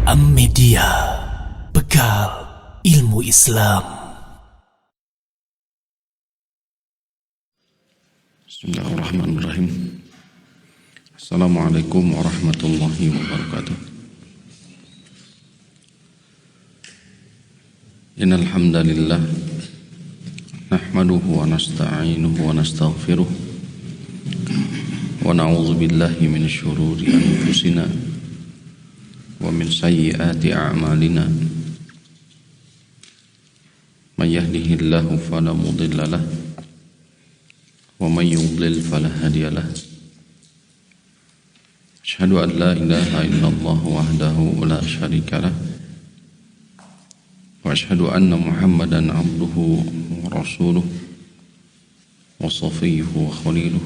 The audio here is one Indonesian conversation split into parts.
Am-Media, bekal ilmu Islam. Bismillahirrahmanirrahim. Assalamualaikum warahmatullahi wabarakatuh. Innal hamdalillah nahmaduhu wa nasta'inuhu wa nastaghfiruh wa na'udzu billahi min syururi anfusina wa min sayyiati a'malina. May yahdihillahu fala mudilla lahu wa may yudlil fala hadiya lahu. Asyhadu an la ilaha illallah wahdahu la syarika lahu wa asyhadu anna Muhammadan abduhu wa rasuluh wa safiyyuhu wa khaliluh.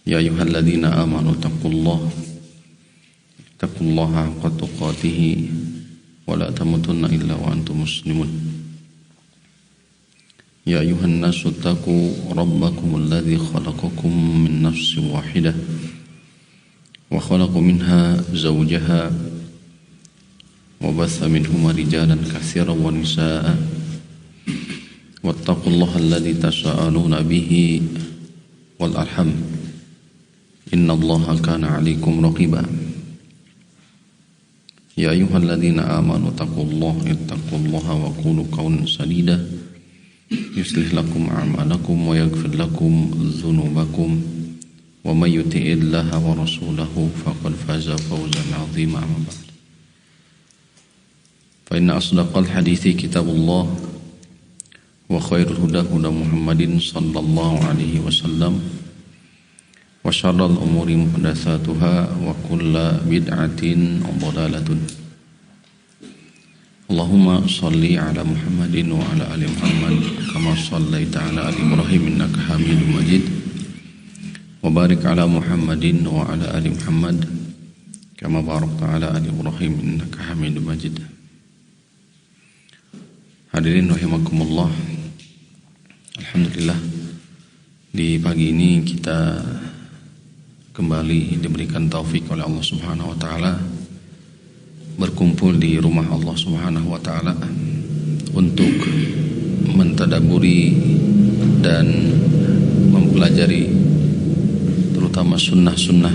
Ya ayyuhalladzina amanu taqullaha haqqa tuqatih wa la tamutunna illa wa antum muslimun. Ya ayuhan nasu taqu rabbakum alladhi khalaqakum min nafsin wahidah wa khalaqa minha zawjaha wa batha minhuma rijalan katsiran wa nisaa wattaqullaha alladhi tasaaluna bihi wal arham innallaha kana 'alaykum raqiba. Ya ayyuhalladzina amanu taqullaha wa qulu qawlan sadida yuslih lakum a'malakum wa yaghfir lakum dhunubakum wa may yuti'illaha wa rasulahu faqad faza fawzan 'azima. Amma ba'd. Fa inna asdaqal hadithi kitabullah wa khairul huda huda Muhammadin sallallahu alaihi wasallam wa syarrul umuri muhdatsatuha wa kullu bid'atin dhalalatun. Allahumma shalli ala Muhammadin wa ala ali Muhammad kama shallaita ala ali Ibrahim innaka Hamidum Majid wa barik ala Muhammadin wa ala ali Muhammad kama barakta ala ali Ibrahim innaka Hamidum Majid. Hadirin rahimakumullah, alhamdulillah di pagi ini kita kembali diberikan taufik oleh Allah Subhanahu wa taala berkumpul di rumah Allah Subhanahu wa taala untuk mentadaburi dan mempelajari terutama sunnah-sunnah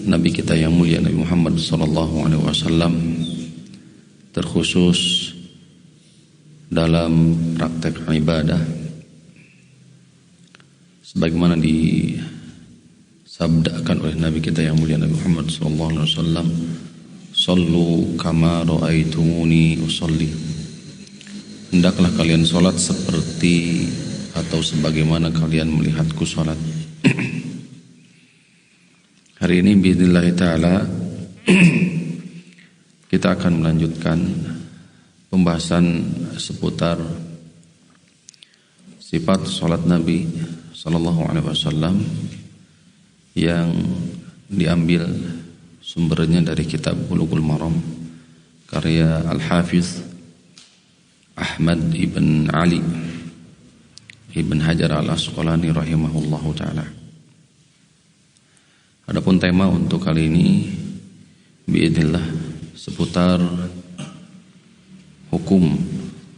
Nabi kita yang mulia Nabi Muhammad sallallahu alaihi wasallam, terkhusus dalam praktek ibadah sebagaimana disabdakan oleh Nabi kita yang mulia Nabi Muhammad sallallahu alaihi wasallam, sallu kama ra'aitumuni usolli. Hendaklah kalian salat seperti atau sebagaimana kalian melihatku salat. Hari ini biidznillah ta'ala kita akan melanjutkan pembahasan seputar sifat salat Nabi sallallahu alaihi wasallam yang diambil sumbernya dari kitab Bulughul Maram karya Al-Hafiz Ahmad ibn Ali ibn Hajar al-Asqalani rahimahullahu ta'ala. Adapun tema untuk kali ini biidznillah seputar hukum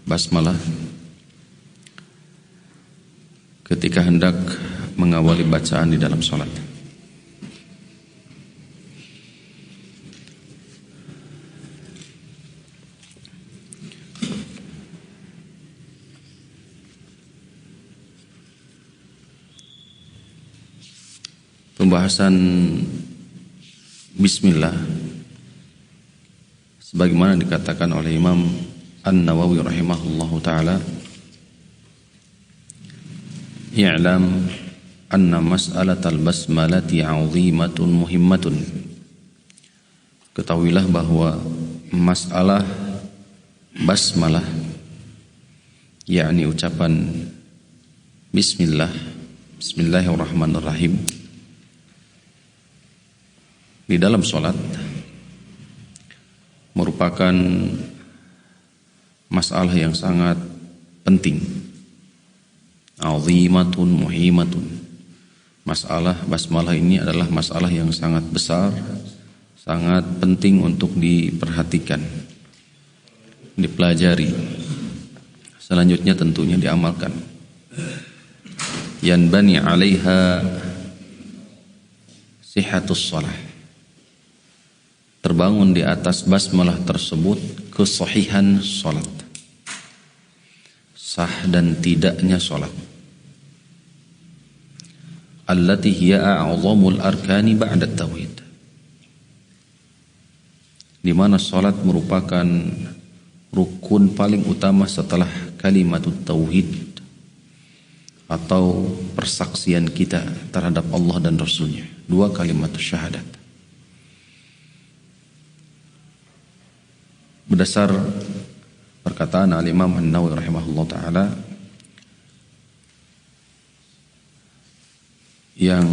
basmalah ketika hendak mengawali bacaan di dalam salat. Pembahasan bismillah sebagaimana dikatakan oleh Imam An-Nawawi rahimahullahu ta'ala, i'lam anna mas'alatal basmalati 'azimatun muhimmatun. Ketahuilah bahwa masalah basmalah, yakni ucapan bismillah, bismillahirrahmanirrahim di dalam salat merupakan masalah yang sangat penting. Azimatun muhimatun. Masalah basmalah ini adalah masalah yang sangat besar, sangat penting untuk diperhatikan, dipelajari, selanjutnya tentunya diamalkan. Yanbani 'alaiha sihhatus shalah. Terbangun di atas basmalah tersebut kesahihan salat, sah dan tidaknya salat. Allati hiya a'zamul arkani ba'da tauhid, di mana salat merupakan rukun paling utama setelah kalimat tauhid atau persaksian kita terhadap Allah dan Rasulnya, dua kalimat syahadat. Berdasar perkataan Al-Imam An-Nawawi rahimahullah ta'ala yang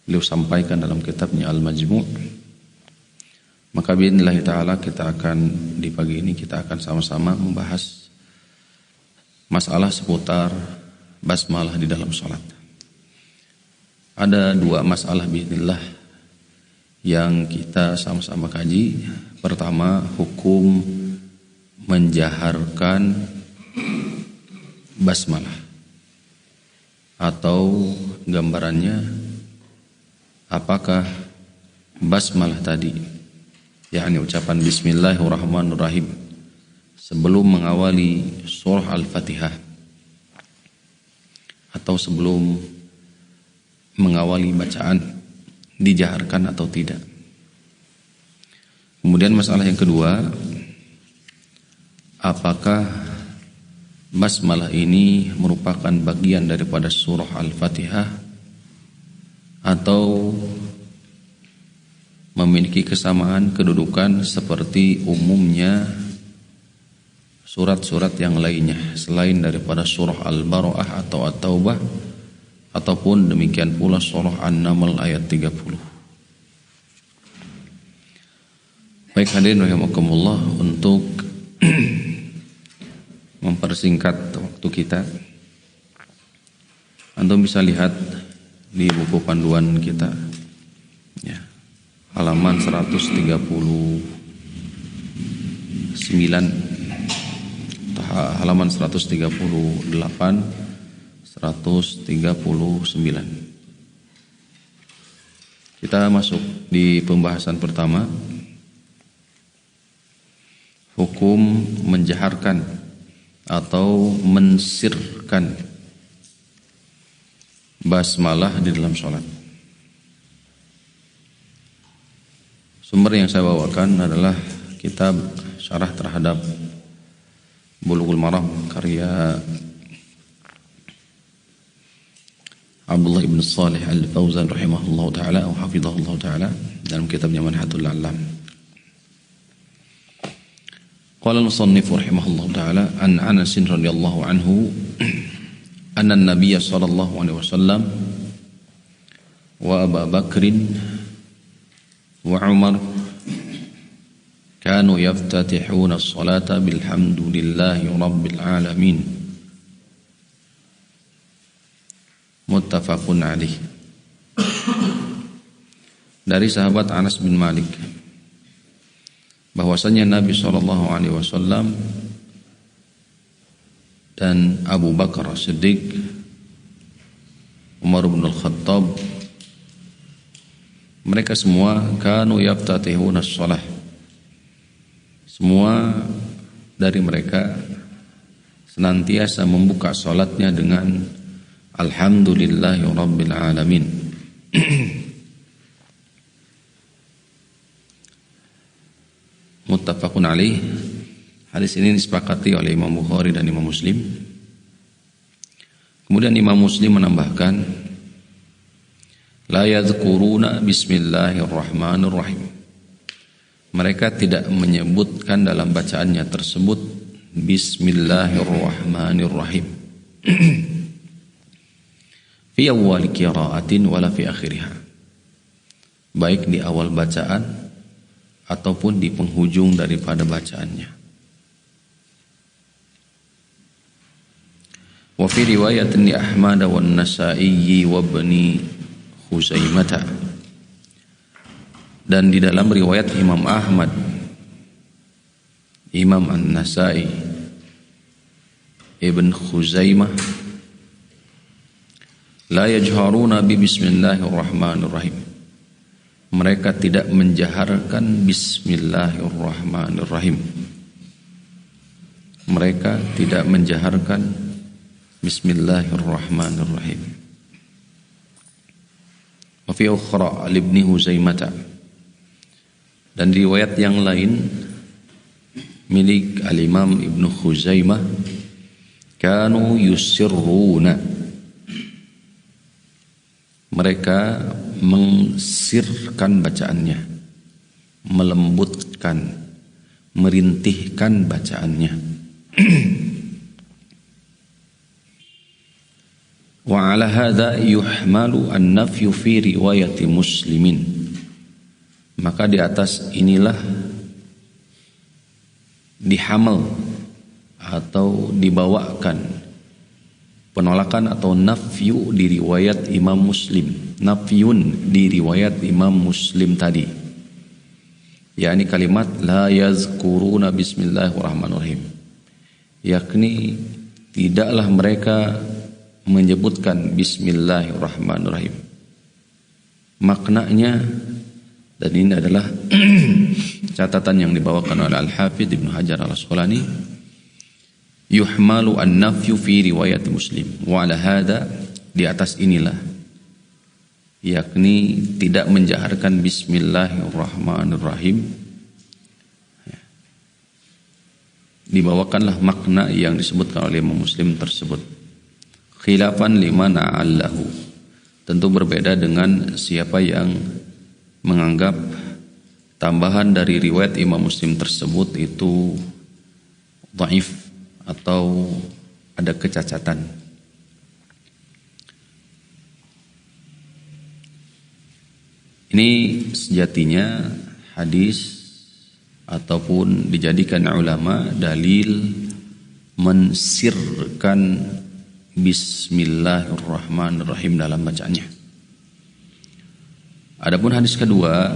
beliau sampaikan dalam kitabnya Al-Majmu', maka biidznillah ta'ala di pagi ini kita akan sama-sama membahas masalah seputar basmalah di dalam sholat. Ada dua masalah biidznillah yang kita sama-sama kaji. Pertama, hukum menjaharkan basmalah, atau gambarannya apakah basmalah tadi, yakni ucapan Bismillahirrahmanirrahim sebelum mengawali surah Al-Fatihah atau sebelum mengawali bacaan, dijaharkan atau tidak. Kemudian masalah yang kedua, apakah basmalah ini merupakan bagian daripada surah Al-Fatihah atau memiliki kesamaan kedudukan seperti umumnya surat-surat yang lainnya selain daripada surah Al-Bara'ah atau At-Taubah, ataupun demikian pula surah An-Naml ayat 30. Baik hadirin rahimakumullah, untuk mempersingkat waktu kita, antum bisa lihat di buku panduan kita ya, halaman 139 halaman 138 139. Kita masuk di pembahasan pertama, hukum menjaharkan atau mensirkan basmalah di dalam sholat. Sumber yang saya bawakan adalah kitab syarah terhadap Bulughul Maram karya Abdullah ibn Salih Al-Fauzan rahimahullah ta'ala atau hafizahullah ta'ala dalam kitabnya Manhatul A'lam. Qala al-musannif rahimahullah ta'ala an Anas radhiyallahu anhu anna an-nabiy sallallahu alaihi wasallam wa Abu Bakr wa Umar kanu yaftatihuna as-salata bilhamdulillahi rabbil alamin. Muttafaqun alaih. Dari sahabat Anas bin Malik bahwasanya Nabi SAW dan Abu Bakar Siddiq, Umar bin Al-Khattab, mereka semua kanu yaftatihuna shalah, semua dari mereka senantiasa membuka salatnya dengan alhamdulillahi rabbil alamin. Muttafaqun alaih. Hadis ini disepakati oleh Imam Bukhari dan Imam Muslim. Kemudian Imam Muslim menambahkan, la yadhkuruna bismillahirrahmanirrahim. Mereka tidak menyebutkan dalam bacaannya tersebut bismillahirrahmanirrahim fi awwal qiraatin wala fi akhiriha, baik di awal bacaan ataupun di penghujung daripada bacaannya. Wa fi riwayatin li Ahmad wa An-Nasa'i wa Ibni Khuzaimah, Dan di dalam riwayat Imam Ahmad, Imam An-Nasai, Ibn Khuzaimah, la yajharuna bi bismillahirrahmanirrahim. Mereka tidak menjaharkan bismillahirrahmanirrahim. Mereka tidak menjaharkan bismillahirrahmanirrahim. Wa fi ukhra al-Ibn Huzaimah. Dan di riwayat yang lain milik al-Imam Ibn Khuzaimah, kanu yusirruna, mereka mengsirkan bacaannya, melembutkan, merintihkan bacaannya. Wa ala hadza yuhmalu an-nafyu fi riwayati Muslimin. Maka di atas inilah dihamal atau dibawakan penolakan atau nafyu di riwayat Imam Muslim. Nafyun di riwayat Imam Muslim tadi, yakni kalimat la yazkuruna bismillahirrahmanirrahim, yakni tidaklah mereka menyebutkan bismillahirrahmanirrahim. Maknanya, dan ini adalah catatan yang dibawakan oleh Al-Hafidh Ibnu Hajar Al-Asqalani, yuhmalu an-nafyu fi riwayat Muslim wa ala hadha, di atas inilah, yakni tidak menjaharkan bismillahirrahmanirrahim, dibawakanlah makna yang disebutkan oleh Imam Muslim tersebut. Khilafan liman a'allahu, tentu berbeda dengan siapa yang menganggap tambahan dari riwayat Imam Muslim tersebut itu dhaif atau ada kecacatan. Ini sejatinya hadis ataupun dijadikan ulama dalil mensirkan bismillahirrahmanirrahim dalam bacaannya. Adapun hadis kedua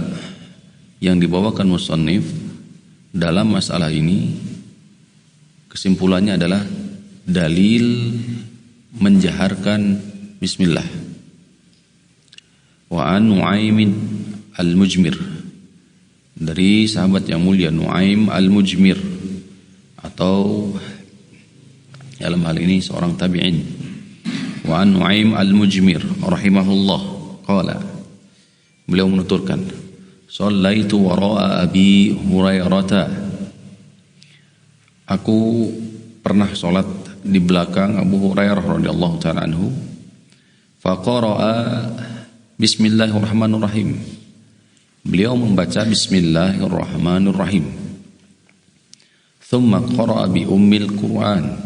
yang dibawakan musannif dalam masalah ini, kesimpulannya adalah dalil menjaharkan bismillah. Wa an Nu'aim al-Mujmir, dari sahabat yang mulia Nu'aim al-Mujmir, atau dalam hal ini seorang tabi'in. Wa an Nu'aim al-Mujmir rahimahullah qala, beliau menuturkan, shallaitu wara'a Abi Hurairah, aku pernah sholat di belakang Abu Hurairah radhiyallahu ta'ala anhu. Faqara'a bismillahirrahmanirrahim, beliau membaca bismillahirrahmanirrahim. Thumma qara'a bi ummil Qur'an,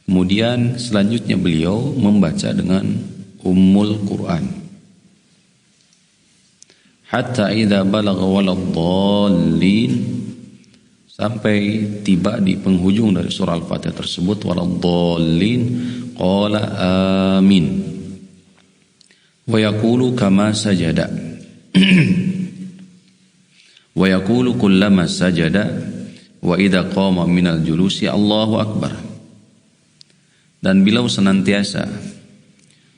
kemudian selanjutnya beliau membaca dengan ummul Qur'an. Hatta idza balagha waladdallin, sampai tiba di penghujung dari surah Al-Fatihah tersebut, waladdallin, qala amin wa yaqulu kama sajada wa yaqulu kullama sajada wa idza qama minal julusi Allahu akbar. Dan beliau senantiasa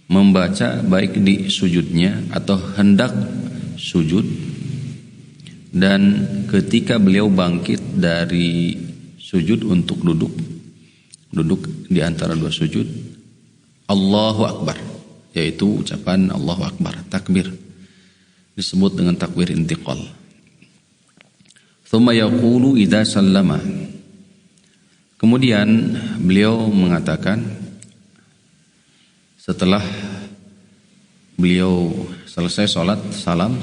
membaca baik di sujudnya atau hendak sujud, dan ketika beliau bangkit dari sujud untuk duduk di antara dua sujud, Allahu Akbar, yaitu ucapan Allahu Akbar, takbir, disebut dengan takbir intiqal. Thumma yaqulu idza sallama, kemudian beliau mengatakan setelah beliau selesai sholat, salam,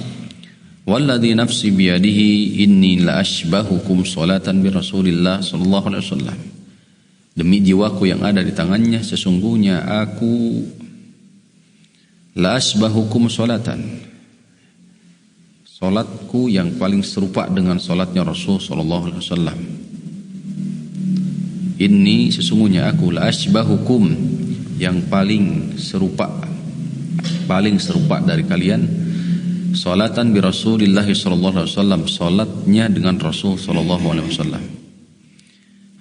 walladzi nafsi biyadihi inni la ashbahukum sholatan bi Rasulillah sallallahu alaihi wasallam, demi jiwaku yang ada di tangannya, sesungguhnya aku la ashbahukum sholatan, sholatku yang paling serupa dengan sholatnya Rasul sallallahu alaihi wasallam. Inni, sesungguhnya aku, la ashbahukum, yang paling serupa dari kalian, salatan bi Rasulillah sallallahu alaihi wasallam, salatnya dengan Rasul sallallahu alaihi wasallam.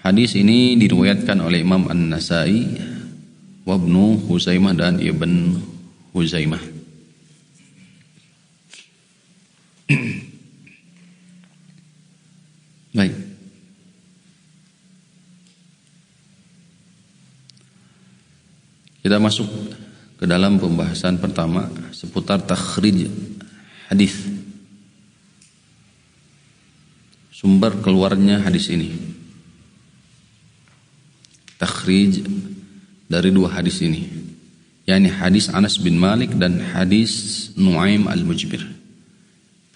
Hadis ini diriwayatkan oleh Imam An-Nasa'i wa Ibnu Huzaimah dan Ibn Huzaimah. Baik. Kita masuk ke dalam pembahasan pertama seputar takhrij hadis. Sumber keluarnya hadis ini. Takhrij dari dua hadis ini, yakni hadis Anas bin Malik dan hadis Nuaim al-Mujbir.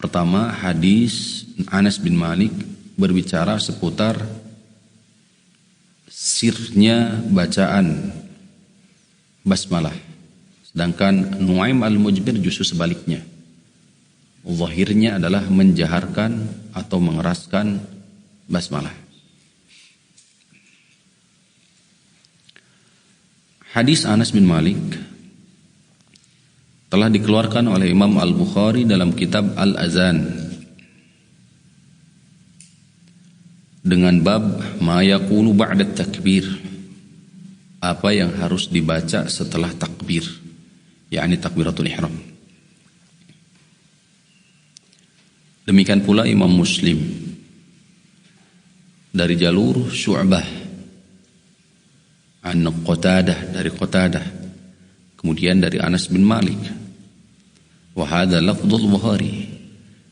Pertama, hadis Anas bin Malik berbicara seputar sirnya bacaan basmalah. Sedangkan Nuaim al-Mujbir justru sebaliknya. Zahirnya adalah menjaharkan atau mengeraskan basmalah. Hadis Anas bin Malik telah dikeluarkan oleh Imam Al-Bukhari dalam kitab Al-Azan dengan bab ma yaqulu ba'da takbir, apa yang harus dibaca setelah takbir, yakni takbiratul ihram. Demikian pula Imam Muslim dari jalur Syu'bah an Qatadah, dari Qatadah, kemudian dari Anas bin Malik. Wa hadza lafdzul Bukhari,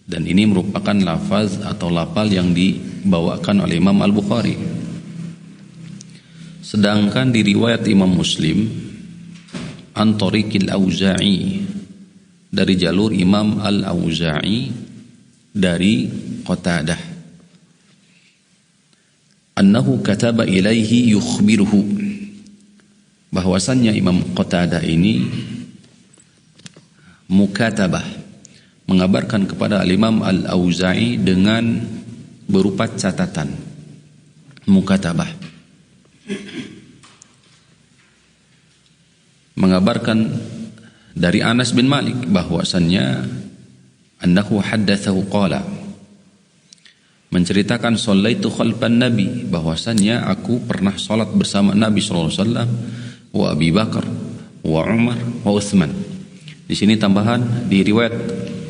dan ini merupakan lafaz atau lafal yang dibawakan oleh Imam Al-Bukhari. Sedangkan di riwayat Imam Muslim an tariqil Auza'i, dari jalur Imam Al-Auza'i dari Qatadah, annahu kataba ilaihi yukhbiruhu, bahwasannya Imam Qatadah ini mukatabah, mengabarkan kepada Imam Al-Auza'i dengan berupa catatan. Mukatabah mengabarkan dari Anas bin Malik bahwasannya annahu haddatsahu qala, menceritakan shallaitu khalfan nabi, bahwasannya aku pernah salat bersama Nabi sallallahu alaihi wasallam wa Abi Bakar wa Umar wa Utsman. Di sini tambahan di riwayat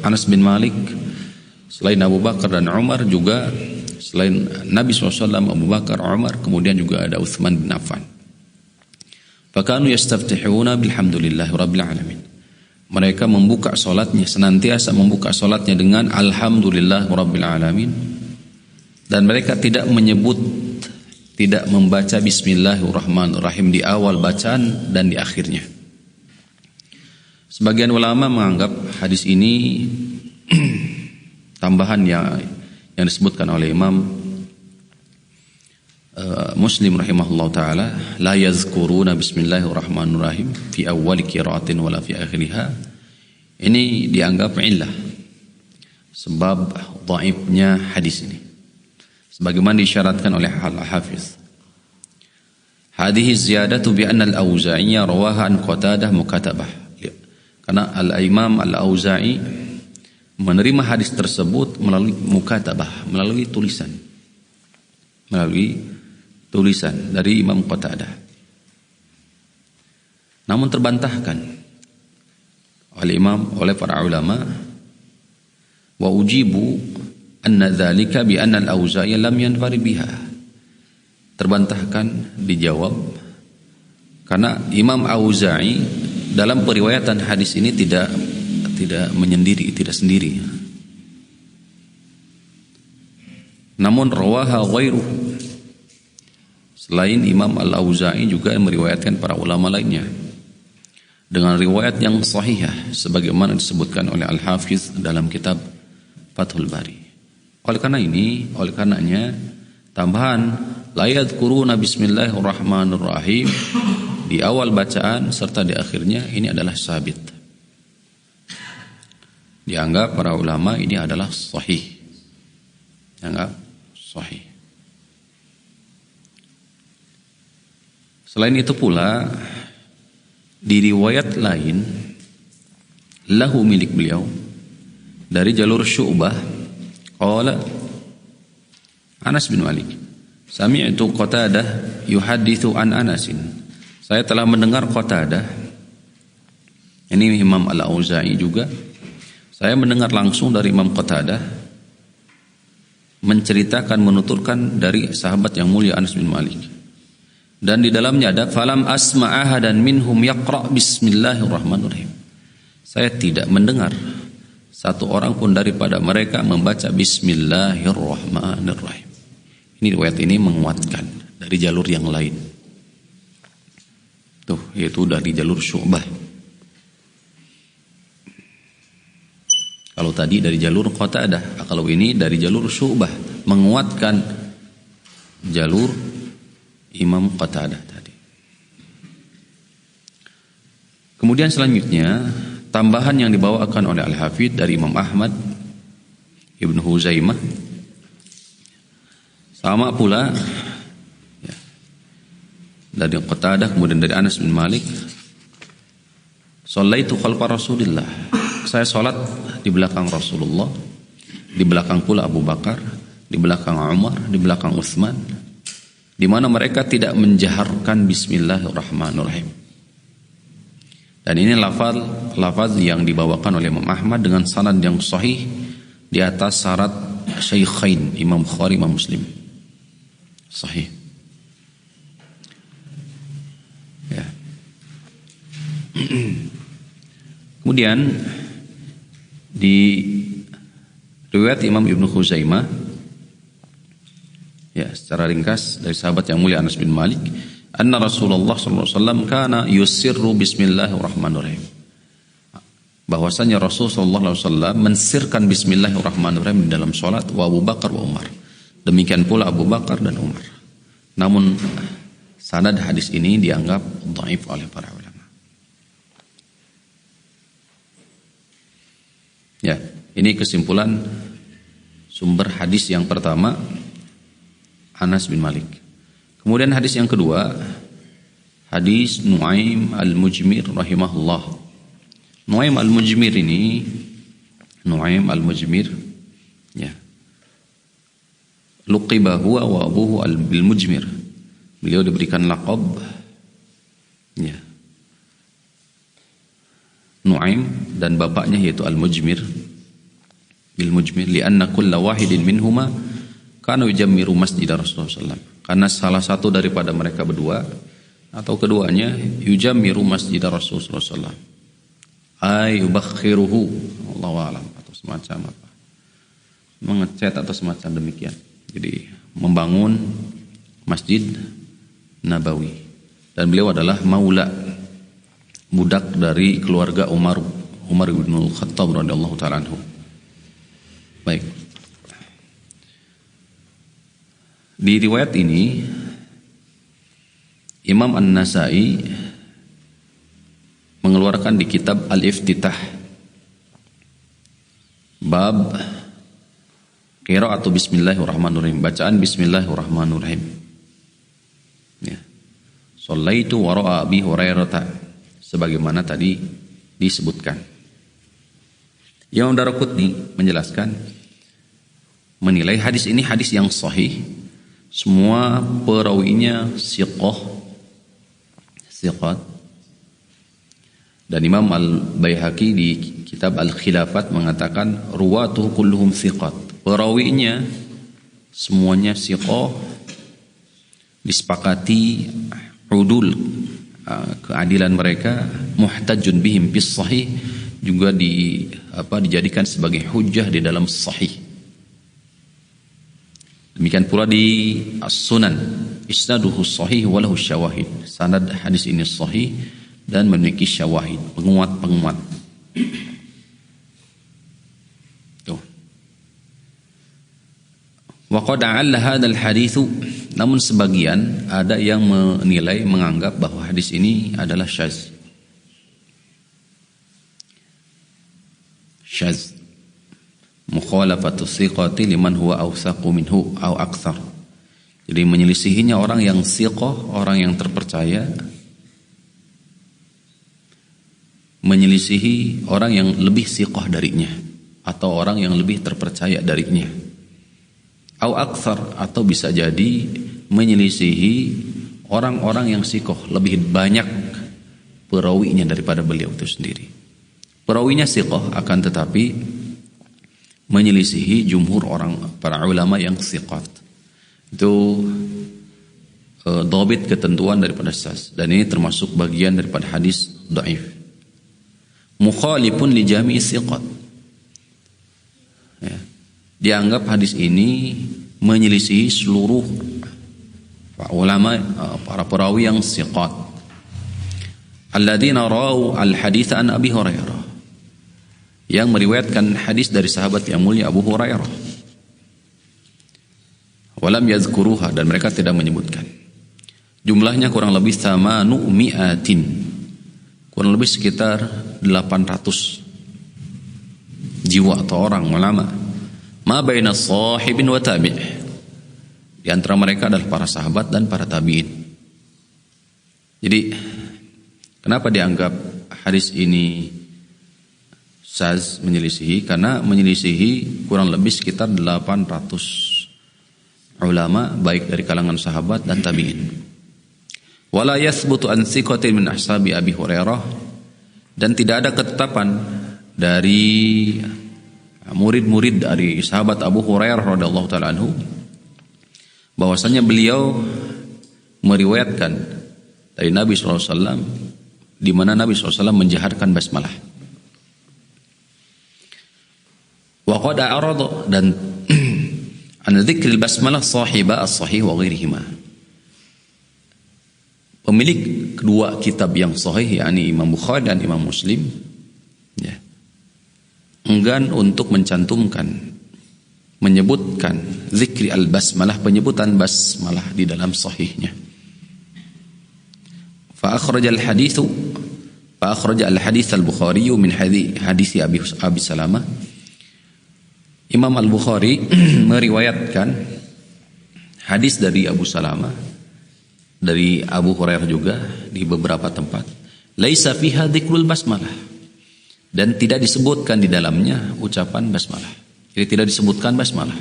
Anas bin Malik, selain Abu Bakar dan Umar juga selain Nabi SAW, Abu Bakar, Umar, kemudian juga ada Utsman bin Affan. Fakanu yastaftihuna bilhamdulillahi rabbil alamin. Mereka membuka salatnya, senantiasa membuka salatnya dengan alhamdulillah rabbil alamin, dan mereka tidak menyebut, tidak membaca bismillahirrahmanirrahim di awal bacaan dan di akhirnya. Sebagian ulama menganggap hadis ini tambahan yang disebutkan oleh Imam Muslim rahimahullah ta'ala, la yazkuruna bismillahirrahmanirrahim fi awwali qiraatin wala fi akhiriha. Ini dianggap illah, sebab dhaifnya hadis ini, sebagaimana disyaratkan oleh Al-Hafiz. Hadhihi ziyadatu bi anna al-Auza'i rawaha an Qatadah mukatabah. Karena Al-Imam Al-Auza'i menerima hadis tersebut melalui mukatabah, melalui tulisan dari Imam Qatadah. Namun terbantahkan oleh para ulama, wa ujibu anna dzalika bi anna al-Auza'i lam yanfari biha. Terbantahkan, dijawab, karena Imam Auza'i dalam periwayatan hadis ini tidak menyendiri, tidak sendiri. Namun rawaha ghairuh, selain Imam Al-Auza'i juga meriwayatkan para ulama lainnya dengan riwayat yang sahihah sebagaimana disebutkan oleh Al-Hafiz dalam kitab Fathul Bari. Oleh karenanya tambahan la yadhkuruna bismillahirrahmanirrahim di awal bacaan serta di akhirnya, ini adalah sabit. Dianggap para ulama ini adalah sahih. Dianggap sahih. Selain itu pula di riwayat lain lahu milik beliau, dari jalur Syu'bah, qala Anas bin Malik, sami'tu Qatadah yuhadithu an Anasin. Saya telah mendengar Qatadah, ini Imam Al-Auza'i juga. Saya mendengar langsung dari Imam Qatadah menceritakan, menuturkan dari sahabat yang mulia Anas bin Malik. Dan di dalamnya ada falam asma'a dan minhum yaqra bismillahirrahmanirrahim. Saya tidak mendengar satu orang pun daripada mereka membaca bismillahirrahmanirrahim. Ini riwayat ini menguatkan dari jalur yang lain. Tuh, yaitu dari jalur Syu'bah. Kalau tadi dari jalur Qatadah, kalau ini dari jalur Syu'bah, menguatkan jalur Imam Qatadah tadi. Kemudian selanjutnya tambahan yang dibawakan oleh Al-Hafidh dari Imam Ahmad Ibn Huzaimah, sama pula ya, dari Qatadah, kemudian dari Anas bin Malik, shallaitu khalfa Rasulillah, saya sholat di belakang Rasulullah, di belakang pula Abu Bakar, di belakang Umar, di belakang Utsman, di mana mereka tidak menjaharkan bismillahirrahmanirrahim. Dan ini lafaz yang dibawakan oleh Imam Ahmad dengan sanad yang sahih di atas syarat Syaikhain, Imam Bukhari, Imam Muslim. Sahih. Ya. Kemudian di riwayat Imam Ibnu Khuzaimah, ya, secara ringkas dari sahabat yang mulia Anas bin Malik, anna Rasulullah sallallahu alaihi wasallam kana yusirru bismillahirrahmanirrahim. Bahwasanya Rasul sallallahu alaihi wasallam mensirkan bismillahirrahmanirrahim di dalam salat, wa Abu Bakar wa Umar. Demikian pula Abu Bakar dan Umar. Namun sanad hadis ini dianggap dhaif oleh para ulama. Ya, ini kesimpulan sumber hadis yang pertama, Anas bin Malik. Kemudian hadis yang kedua, hadis Nuaim al-Mujmir rahimahullah. Nuaim al-Mujmir ini, Nuaim al-Mujmir, ya, luqiba huwa wa abuhu al-Mujmir. Beliau diberikan laqab, ya, Nuaim, dan bapaknya yaitu al-Mujmir, bil-Mujmir, lianna kulla wahidin minhuma kana yujammiru masjid Rasulullah SAW. Karena salah satu daripada mereka berdua atau keduanya yujammiru masjid Rasulullah SAW. Ay yubakhiruhu, Allahu a'lam, atau semacam apa, mengecat atau semacam demikian. Jadi membangun Masjid Nabawi. Dan beliau adalah maula, budak dari keluarga Umar bin Khattab radhiyallahu ta'ala anhu. Baik. Di riwayat ini Imam An-Nasai mengeluarkan di kitab Al-Iftitah bab qira'atu bismillahirrahmanirrahim, bacaan bismillahirrahmanirrahim. Ya. Shallaitu wara'a Abi Hurairah, sebagaimana tadi disebutkan. Imam Daraqutni menjelaskan, menilai hadis ini hadis yang sahih. Semua perawinya siqat. Dan Imam Al-Baihaqi di kitab Al-Khilafat mengatakan ruwatuhu kulluhum siqat. Perawinya semuanya siqah, disepakati udul, keadilan mereka, muhtajun bihim bis sahih, juga dijadikan sebagai hujjah di dalam sahih. Demikian pula di As-Sunan, isnaduhu sahih walahu syawahid. Sanad hadis ini sahih dan memiliki syawahid, penguat-penguat. Tuh. Wa qad 'alla hadzal haditsu, namun sebagian ada yang menilai, menganggap bahwa hadis ini adalah syadz. Syadz. Mukhalafatu thiqati liman huwa awsaqu minhu aw aktsar. Jadi menyelisihinya orang yang thiqah, orang yang terpercaya, menyelisihi orang yang lebih thiqah darinya. atau orang yang lebih terpercaya darinya. Au aktsar, atau bisa jadi menyelisihi orang-orang yang siqah, lebih banyak perawinya daripada beliau itu sendiri. Perawinya siqah, akan tetapi menyelisihi jumhur orang para ulama yang siqat. Itu dhabit ketentuan daripada syadz, dan ini termasuk bagian daripada hadis dhaif. Mukhalifun li jami'i siqat. Ya. Dianggap hadis ini menyelisihi seluruh ulama, para perawi yang siqat. Alladzina rawu al-hadits an Abi Hurairah, yang meriwayatkan hadis dari sahabat yang mulia Abu Hurairah. Walam yazkuruha, dan mereka tidak menyebutkan. Jumlahnya kurang lebih sama mi'atin, kurang lebih sekitar 800 jiwa atau orang ulama. Ma baina sahibin wa tabi', di antara mereka adalah para sahabat dan para tabi'in. Jadi kenapa dianggap hadis ini syadz, menyelisihi? Karena menyelisihi kurang lebih sekitar 800 ulama, baik dari kalangan sahabat dan tabi'in. Wala yathbutu an thiqatin min ashabi Abi Hurairah, dan tidak ada ketetapan dari murid-murid dari sahabat Abu Hurairah radhiyallahu taala anhu bahwasanya beliau meriwayatkan dari Nabi SAW, di mana Nabi SAW menjaharkan basmalah. Wa qad a'rada, dan an dzikril basmalah sahiba as-sahih wa ghairihima. Pemilik kedua kitab yang sahih, yakni Imam Bukhari dan Imam Muslim, ya, enggan untuk menyebutkan zikri al-basmalah, penyebutan basmalah di dalam sahihnya. Fa akhraja al-hadits al-Bukhari min hadits Abi Salamah. Imam Al-Bukhari meriwayatkan hadis dari Abu Salamah, dari Abu Hurairah juga di beberapa tempat. Laisa fiha dzikrul basmalah, dan tidak disebutkan di dalamnya ucapan basmalah. Jadi tidak disebutkan basmalah.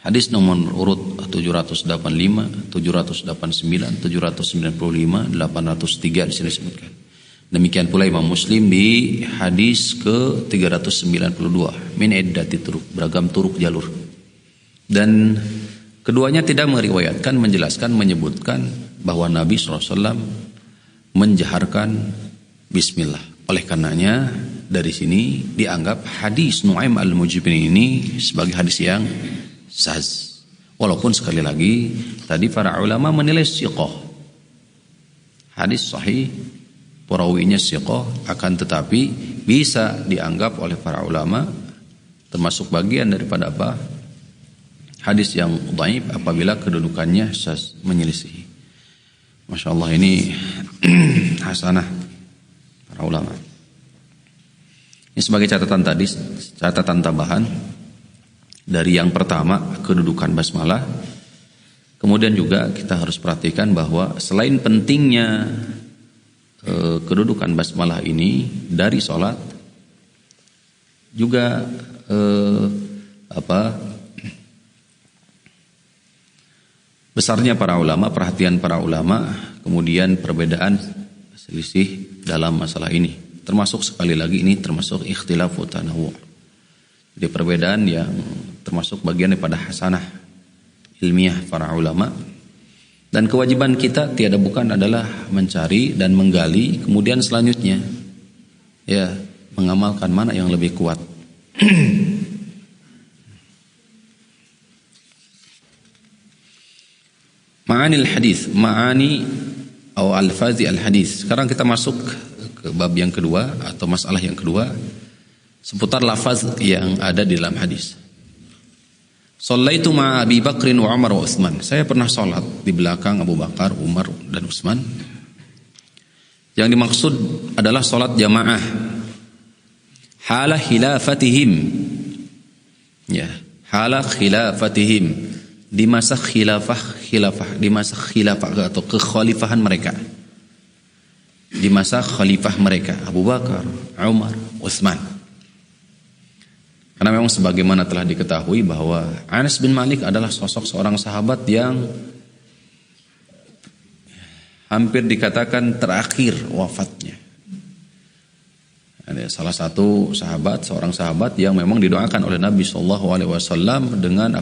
Hadis nomor urut 785, 789, 795, 803 di sini disebutkan. Demikian pula Imam Muslim di hadis ke-392, min iddati turuk, beragam turuk jalur. Dan keduanya tidak meriwayatkan, menjelaskan, menyebutkan bahwa Nabi SAW menjaharkan bismillah. Oleh karenanya dari sini dianggap hadis Nu'aim al-Mujibin ini sebagai hadis yang syadz. Walaupun sekali lagi tadi para ulama menilai siqah, hadis sahih, perawinya siqah, akan tetapi bisa dianggap oleh para ulama termasuk bagian daripada apa? Hadis yang dhaif apabila kedudukannya syadz, menyelisihi. Masya Allah, ini hasanah para ulama. Ini sebagai catatan tadi, catatan tambahan dari yang pertama, kedudukan basmalah. Kemudian juga kita harus perhatikan bahwa selain pentingnya kedudukan basmalah ini dari sholat, juga besarnya para ulama, perhatian para ulama, kemudian perbedaan selisih dalam masalah ini. Termasuk sekali lagi ini termasuk ikhtilafu tanawu'. Jadi perbedaan yang termasuk bagian daripada hasanah ilmiah para ulama. Dan kewajiban kita tiada bukan adalah mencari dan menggali, kemudian selanjutnya ya mengamalkan mana yang lebih kuat. Ma'anil hadis, ma'ani atau alfazi al-hadis. Sekarang kita masuk ke bab yang kedua atau masalah yang kedua seputar lafaz yang ada di dalam hadis. Shallaitu ma'a Abi Bakrin wa Umar wa Utsman. Saya pernah salat di belakang Abu Bakar, Umar dan Utsman. Yang dimaksud adalah salat jamaah. Hala khilafatihim. Ya, hala khilafatihim. Di masa khilafah, di masa khilafah atau kekhalifahan mereka. Di masa khalifah mereka Abu Bakar, Umar, Utsman. Karena memang sebagaimana telah diketahui bahwa Anas bin Malik adalah sosok seorang sahabat yang hampir dikatakan terakhir wafatnya. Ada salah satu sahabat, seorang sahabat yang memang didoakan oleh Nabi SAW dengan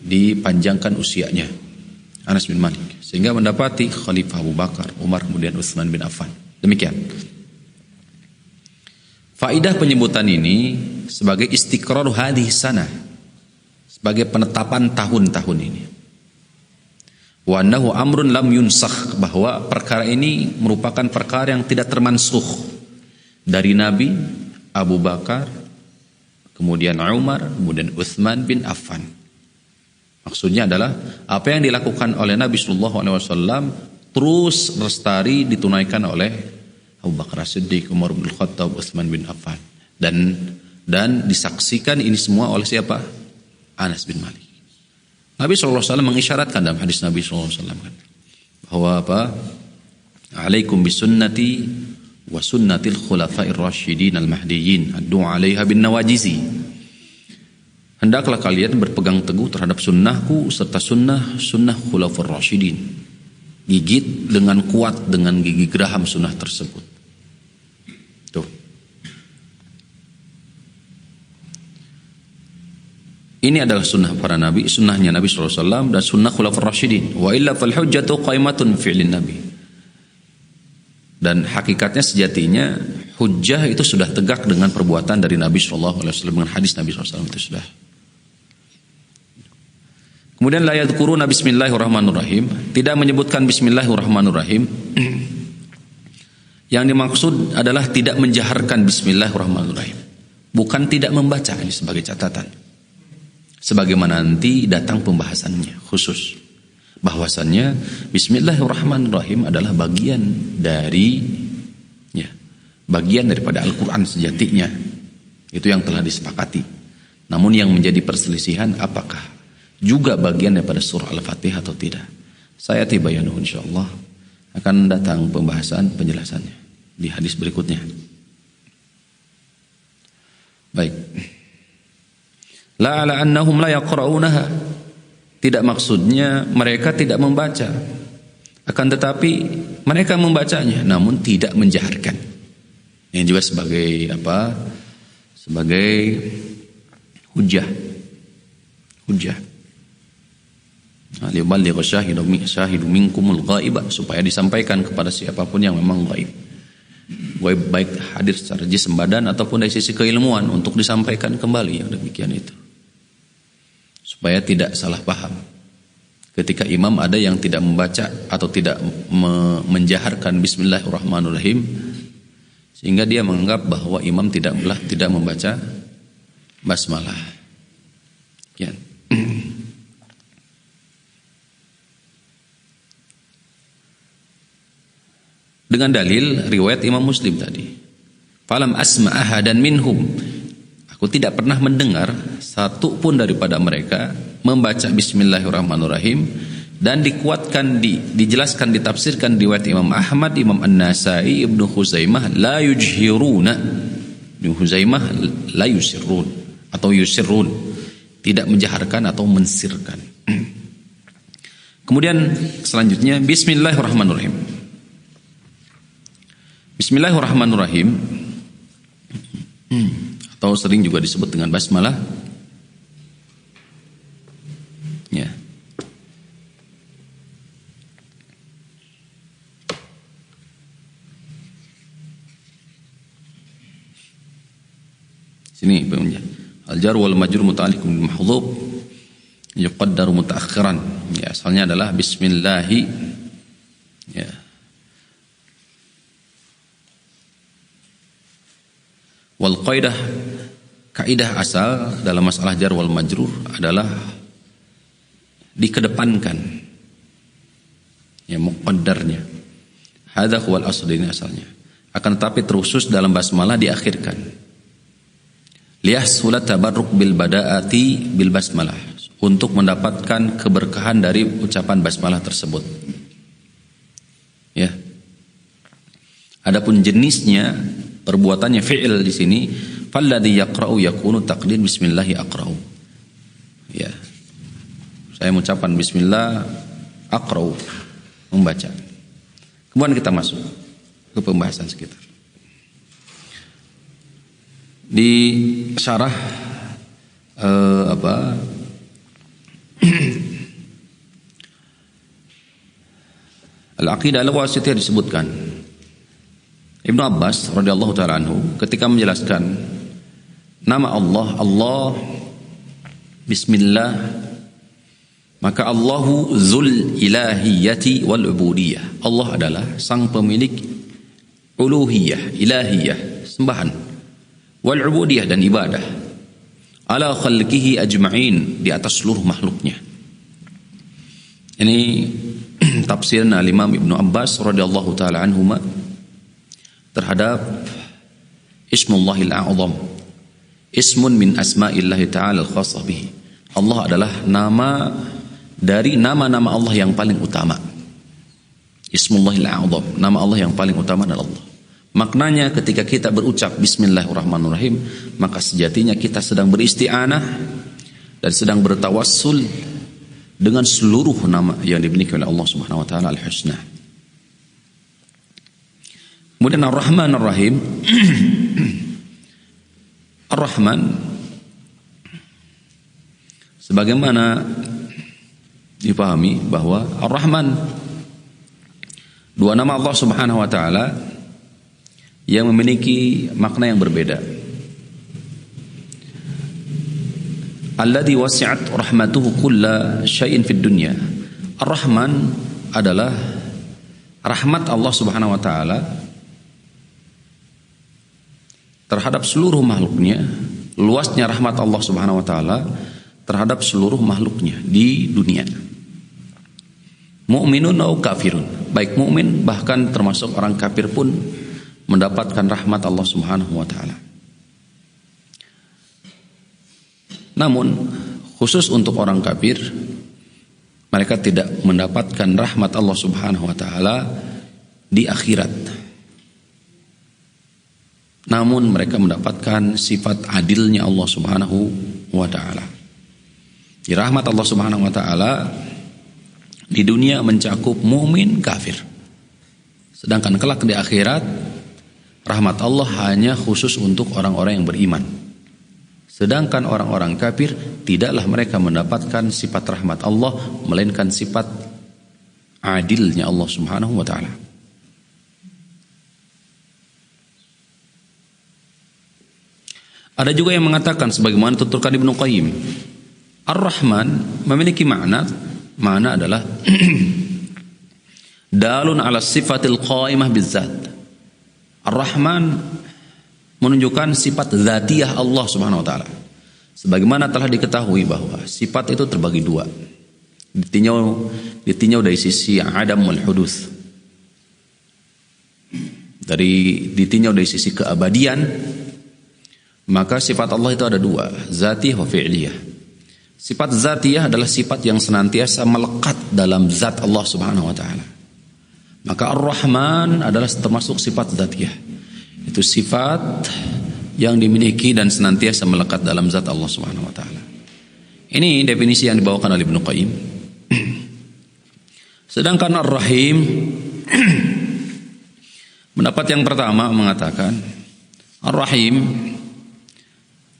dipanjangkan usianya, Anas bin Malik, sehingga mendapati Khalifah Abu Bakar, Umar, kemudian Utsman bin Affan. Demikian. Faidah penyebutan ini sebagai istiqrar hadhihi sanah, sebagai penetapan tahun-tahun ini. Wa annahu amrun lam yunsakh, bahwa perkara ini merupakan perkara yang tidak termansukh dari Nabi, Abu Bakar, kemudian Umar, kemudian Utsman bin Affan. Maksudnya adalah apa yang dilakukan oleh Nabi sallallahu alaihi wasallam terus lestari ditunaikan oleh Abu Bakar As-Siddiq, Umar bin Khattab, Utsman bin Affan, dan disaksikan ini semua oleh siapa? Anas bin Malik. Nabi SAW mengisyaratkan dalam hadis Nabi SAW kan, bahwa apa? Alaikum bisunnati wa sunnatil khulafa'ir rasyidin al-mahdiyyin addu 'alaiha bin nawajizi. Hendaklah kalian berpegang teguh terhadap sunnahku serta sunnah khulafur rasyidin. Gigit dengan kuat dengan gigi geraham sunnah tersebut. Tuh. Ini adalah sunnah para nabi, sunnahnya Nabi SAW dan sunnah khulafur rasyidin. Wa illa fal hujjatu qaimatun fi'lin nabi. Dan hakikatnya sejatinya hujjah itu sudah tegak dengan perbuatan dari Nabi SAW, dengan hadis Nabi SAW itu sudah. Kemudian la yadhkuruna bismillahirrahmanirrahim, tidak menyebutkan bismillahirrahmanirrahim. Yang dimaksud adalah tidak menjaharkan bismillahirrahmanirrahim, bukan tidak membaca. Ini sebagai catatan, sebagaimana nanti datang pembahasannya khusus, bahwasannya bismillahirrahmanirrahim adalah bagian daripada Al-Quran sejatinya. Itu yang telah disepakati. Namun yang menjadi perselisihan apakah juga bagian daripada surah Al-Fatihah atau tidak. Saya tibayanu insyaallah akan datang pembahasan penjelasannya di hadis berikutnya. Baik. La ala annahum la yaqra'unaha. Tidak maksudnya mereka tidak membaca. Akan tetapi mereka membacanya namun tidak menjaharkan. Yang juga sebagai apa? Sebagai hujjah. Liyaballigha syahidu minkumul ghaiba, supaya disampaikan kepada siapapun yang memang gaib. Gaib baik hadir secara jism badan ataupun dari sisi keilmuan, untuk disampaikan kembali yang demikian itu. Supaya tidak salah paham. Ketika imam ada yang tidak membaca atau tidak menjaharkan bismillahirrahmanirrahim, sehingga dia menganggap bahwa imam tidak membaca basmalah. Sekian. Dengan dalil riwayat Imam Muslim tadi. Falam asma ahadan minhum. Aku tidak pernah mendengar satu pun daripada mereka membaca bismillahirrahmanirrahim, dan dikuatkan, dijelaskan, ditafsirkan riwayat Imam Ahmad, Imam An-Nasai, Ibnu Khuzaimah, la yujhiruna. Ibnu Khuzaimah la yusirrun atau yusirrun, tidak menjaharkan atau mensirkan. Kemudian selanjutnya bismillahirrahmanirrahim. Bismillahirrahmanirrahim atau sering juga disebut dengan basmalah. Ya. Sini punya. Al-jar wal majrur muta'alliqun bil mahdhuf yuqaddaru mutaakhiran. Ya, asalnya adalah bismillahi. Ya. Wal qaidah, kaidah asal dalam masalah jar wal majrur adalah dikedepankan, ya, muqaddarnya. Hadza huwal asl, ini asalnya. Akan tetapi terusus dalam basmalah diakhirkan. Liyahsula tabarruk bil badaati bil basmalah, untuk mendapatkan keberkahan dari ucapan basmalah tersebut. Ya. Adapun jenisnya Perbuatannya fi'il di sini. Falladzi yaqra'u yakunu taqdir bismillahi aqra'u. Ya. Saya mengucapkan bismillah aqra'u, membaca. Kemudian kita masuk ke pembahasan sekitar. Di syarah Al-Aqidah Al-Wasithiyah disebutkan Ibnu Abbas radhiyallahu taala anhu ketika menjelaskan nama Allah Bismillah, maka Allahu Dzul Ilahiyati wal Ubudiyah. Allah adalah sang pemilik uluhiyah, ilahiyah, sembahan, wal ubudiyah, dan ibadah, ala khalqihi ajma'in, di atas seluruh makhluknya. Ini tafsiran Al-Imam Ibnu Abbas radhiyallahu taala anhuma terhadap Ismullahil A'zam, ismun min asma'illahi ta'ala al-khassah bihi. Allah adalah nama dari nama-nama Allah yang paling utama. Ismullahil A'zam, nama Allah yang paling utama adalah Allah. Maknanya ketika kita berucap Bismillahirrahmanirrahim, maka sejatinya kita sedang beristi'anah dan sedang bertawassul dengan seluruh nama yang dimiliki oleh Allah Subhanahu wa taala al-husna. Kemudian Ar-Rahman Ar-Rahim. Ar-Rahman sebagaimana dipahami bahwa Ar-Rahman, dua nama Allah Subhanahu wa taala yang memiliki makna yang berbeda. Alladzi wasi'at rahmatuhu kulla syai'in fid dunya. Ar-Rahman adalah rahmat Allah Subhanahu wa taala terhadap seluruh makhluknya, luasnya rahmat Allah Subhanahu wa taala terhadap seluruh makhluknya di dunia. Mu'minun atau kafirun, baik mukmin bahkan termasuk orang kafir pun mendapatkan rahmat Allah Subhanahu wa taala. Namun khusus untuk orang kafir, mereka tidak mendapatkan rahmat Allah Subhanahu wa taala di akhirat. Namun mereka mendapatkan sifat adilnya Allah Subhanahu wa taala. Di rahmat Allah Subhanahu wa taala di dunia mencakup mukmin, kafir. Sedangkan kelak di akhirat rahmat Allah hanya khusus untuk orang-orang yang beriman. Sedangkan orang-orang kafir tidaklah mereka mendapatkan sifat rahmat Allah, melainkan sifat adilnya Allah Subhanahu wa taala. Ada juga yang mengatakan sebagaimana tuturkan Ibnu Qayyim, Ar-Rahman memiliki makna adalah dalun ala sifatil qaimah bizzat. Ar-Rahman menunjukkan sifat zatiyah Allah Subhanahu wa taala. Sebagaimana telah diketahui bahwa sifat itu terbagi dua. Ditinjau dari sisi adam wal hudus. Ditinjau dari sisi keabadian, maka sifat Allah itu ada dua, zatiyah wa fi'liyah. Sifat zatiyah adalah sifat yang senantiasa melekat dalam zat Allah Subhanahu wa taala. Maka Ar-Rahman adalah termasuk sifat zatiyah. Itu sifat yang dimiliki dan senantiasa melekat dalam zat Allah Subhanahu wa taala. Ini definisi yang dibawakan oleh Ibnu Qayyim. Sedangkan Ar-Rahim pendapat yang pertama mengatakan Ar-Rahim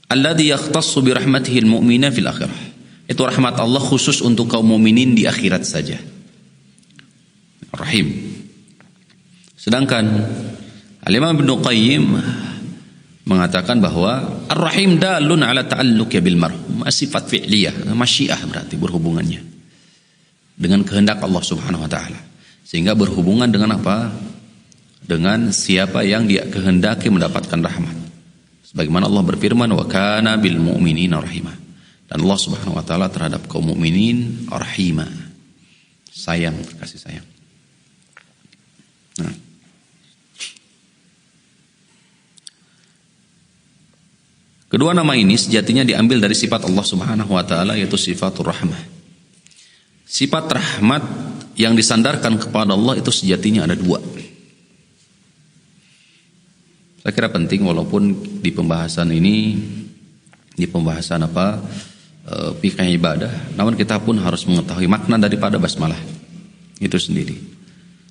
alladzi yakhtassu bi rahmatihi al-mu'mina fil akhirah. Itu rahmat Allah khusus untuk kaum mukminin di akhirat saja. Rahim. Sedangkan Al-Imam Ibnu Qayyim mengatakan bahwa Ar-Rahim dalun ala ta'alluqi bil marhum, sifat fi'liyah, masyiah berarti berhubungannya dengan kehendak Allah Subhanahu wa taala. Sehingga berhubungan dengan apa? Dengan siapa yang dia kehendaki mendapatkan rahmat. Sebagaimana Allah berfirman, wa kana bil mu'minina rahimah. Dan Allah Subhanahu wa taala terhadap kaum mukminin rahimah. Sayang, kasih sayang. Nah. Kedua nama ini sejatinya diambil dari sifat Allah Subhanahu wa taala, yaitu sifatur rahmah. Sifat rahmat yang disandarkan kepada Allah itu sejatinya ada dua. Saya kira penting walaupun di pembahasan ini, di pembahasan fikih ibadah, namun kita pun harus mengetahui makna daripada basmalah itu sendiri.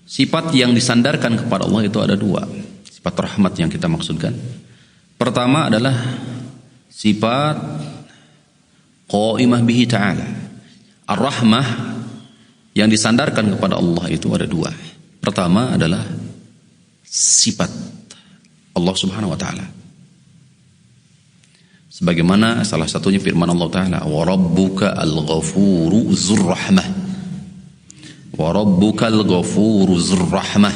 Sifat yang disandarkan kepada Allah itu ada dua. Sifat rahmat yang kita maksudkan. Pertama adalah sifat qaimah bihi ta'ala. Ar-rahmah yang disandarkan kepada Allah itu ada dua. Pertama adalah sifat Allah Subhanahu wa taala. Sebagaimana salah satunya firman Allah Ta'ala, wa rabbuka al-ghafuru dzur-rahmah. Wa rabbuka al-ghafuru dzur-rahmah.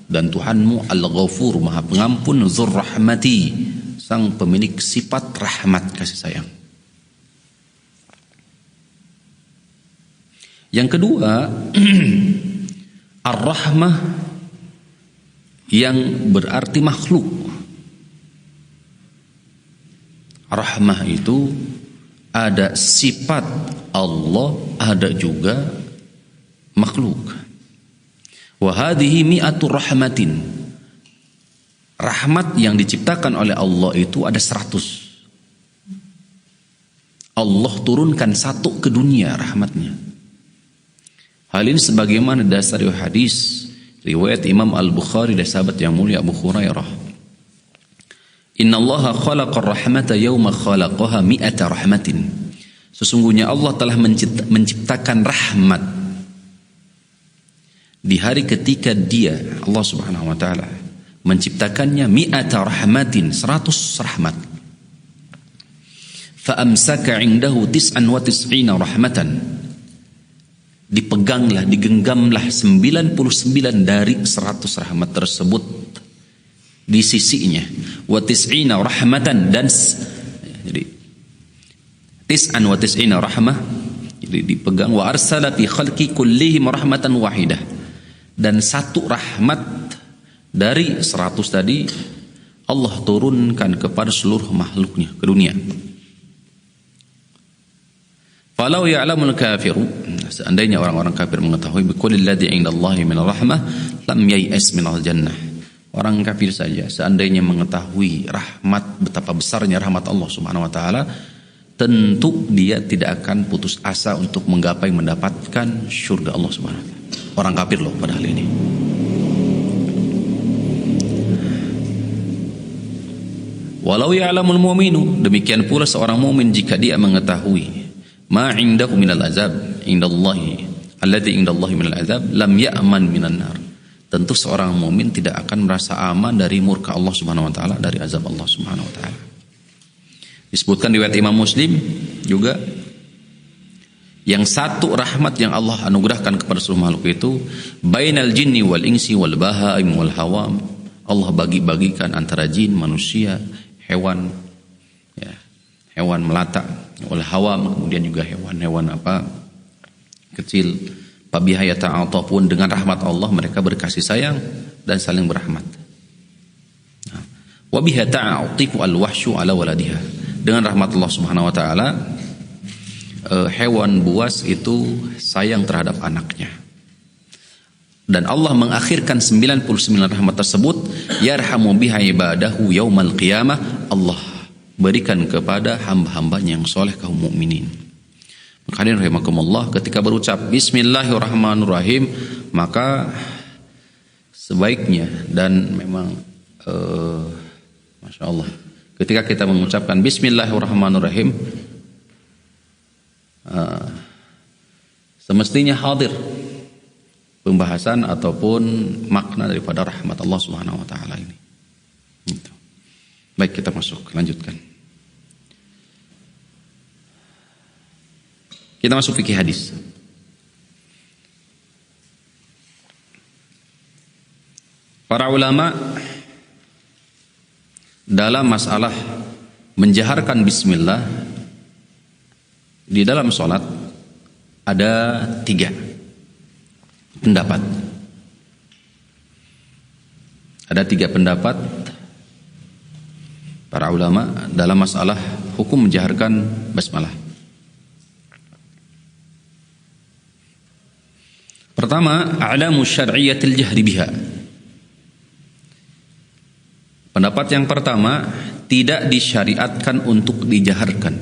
Dan Tuhanmu al-ghafur, Maha Pengampun, dzur-rahmati, sang pemilik sifat rahmat kasih sayang. Yang kedua, ar-rahmah yang berarti makhluk. Rahmah itu ada sifat Allah, ada juga makhluk. Wa hadhihi mi'atu rahmatin. Rahmat yang diciptakan oleh Allah itu ada 100. Allah turunkan 1 ke dunia rahmatnya. Hal ini sebagaimana dasar hadis riwayat Imam Al-Bukhari dari sahabat yang mulia Abu Hurairah. Inna allaha khalaqa rahmata yawma khalaqaha mi'ata rahmatin. Sesungguhnya Allah telah menciptakan rahmat di hari ketika dia, Allah Subhanahu wa taala, menciptakannya mi'ata rahmatin, 100 rahmat. Fa amsaka 'indahu 99 rahmatan. Dipeganglah, digenggamlah 99 dari 100 rahmat tersebut di sisinya. Wa tis'ina rahmatan, dan jadi tis'an wa tis'ina rahmah, jadi dipegang. Wa arsala fi khalqi kullihim rahmatan wahidah, dan 1 rahmat dari 100 tadi Allah turunkan kepada seluruh makhluknya ke dunia. Falau ya'lamul kafiru, seandainya orang-orang kafir mengetahui bikulli ladzi 'indallahi min rahmah lam yai'as minal jannah. Orang kafir saja seandainya mengetahui rahmat, betapa besarnya rahmat Allah Subhanahu wa taala, tentu dia tidak akan putus asa untuk menggapai mendapatkan surga Allah Subhanahu wa taala. Orang kafir loh pada hal ini. Walau ya'lamul mu'minu, demikian pula seorang mukmin jika dia mengetahui ma 'indahu minal azab indallahi alladzi indallahi minal azab lam ya'man minan nar. Tentu seorang mukmin tidak akan merasa aman dari murka Allah Subhanahu wa taala, dari azab Allah Subhanahu wa taala. Disebutkan di riwayat Imam Muslim juga, yang 1 rahmat yang Allah anugerahkan kepada seluruh makhluk itu bainal jinni wal insi wal bahaim wal hawam. Allah bagi-bagikan antara jin, manusia, hewan, ya, hewan melata, wal hawam, kemudian juga hewan-hewan kecil. Pabihaya ta'atapun, dengan rahmat Allah mereka berkasih sayang dan saling berahmat. Wa biha ta'atifu al-wahsyu ala waladiha. Dengan rahmat Allah Subhanahu wa taala, hewan buas itu sayang terhadap anaknya. Dan Allah mengakhirkan 99 rahmat tersebut, yarhamu biha ibadahu yaumal qiyamah. Allah berikan kepada hamba-hambanya yang soleh, kaum mukminin. Hadirin rahimakumullah, ketika berucap bismillahirrahmanirrahim, maka sebaiknya, dan memang Masya Allah, ketika kita mengucapkan bismillahirrahmanirrahim, semestinya hadir pembahasan ataupun makna daripada rahmat Allah Subhanahu wa taala ini. Gitu. Baik, kita masuk, lanjutkan. Kita masuk fikih hadis. Para ulama dalam masalah menjaharkan bismillah di dalam sholat ada 3 pendapat. Ada 3 pendapat para ulama dalam masalah hukum menjaharkan basmalah. Pertama, a'lamu syar'iyyatil jahri biha. Pendapat yang pertama, tidak disyariatkan untuk dijaharkan.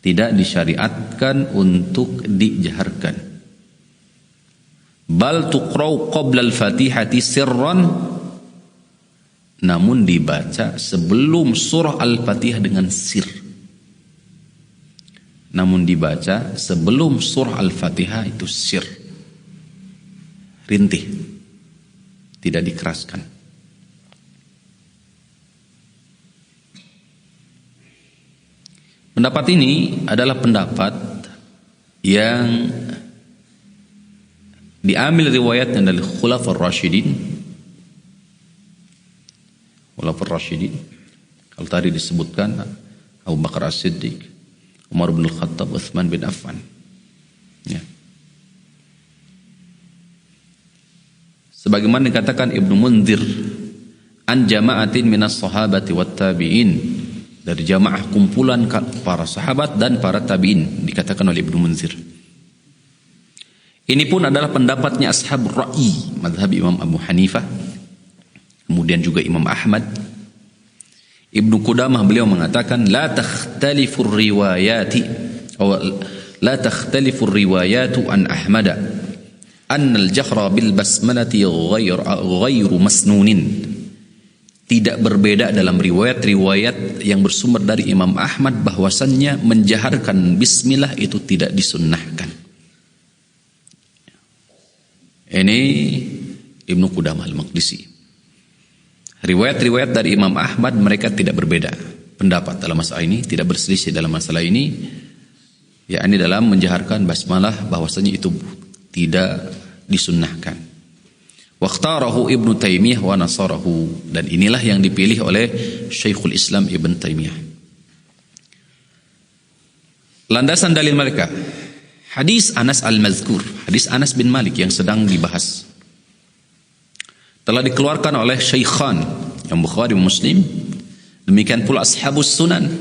Tidak disyariatkan untuk dijaharkan. Bal tuqra'u qabla al-Fatihati sirran, namun dibaca sebelum surah Al-Fatihah dengan sir. Namun dibaca sebelum surah Al-Fatihah itu sir. Rintih. Tidak dikeraskan. Pendapat ini adalah pendapat yang diambil riwayatnya dari Khulafaur Rasyidin. Khulafaur Rasyidin. Kalau tadi disebutkan Abu Bakar As-Siddiq, Umar bin Khattab, Utsman bin Affan. Ya. Sebagaimana dikatakan Ibnu Munzir, an jama'atin minas sahabati wat tabi'in, dari jamaah kumpulan para sahabat dan para tabi'in, dikatakan oleh Ibnu Munzir. Ini pun adalah pendapatnya ashab ra'i, mazhab Imam Abu Hanifah, kemudian juga Imam Ahmad. Ibnu Qudamah beliau mengatakan la takhtalifur riwayati atau la takhtalifur riwayatu an Ahmad anna al-jahra bil basmalati ghairu masnunin. Tidak berbeda dalam riwayat-riwayat yang bersumber dari Imam Ahmad bahwasannya menjaharkan bismillah itu tidak disunnahkan. Ini Ibnu Qudamah al-Maqdisi. Riwayat-riwayat dari Imam Ahmad mereka tidak berbeda pendapat dalam masalah ini, tidak berselisih dalam masalah ini, yakni dalam menjaharkan basmalah bahwasanya itu tidak disunnahkan. Waqtarahu Ibnu Taimiyah wa nasarahu, dan inilah yang dipilih oleh Syekhul Islam Ibn Taimiyah. Landasan dalil mereka hadis Anas al-Mazkur, hadis Anas bin Malik yang sedang dibahas, telah dikeluarkan oleh Syaikhan yang Bukhari Muslim, demikian pula ashabus sunan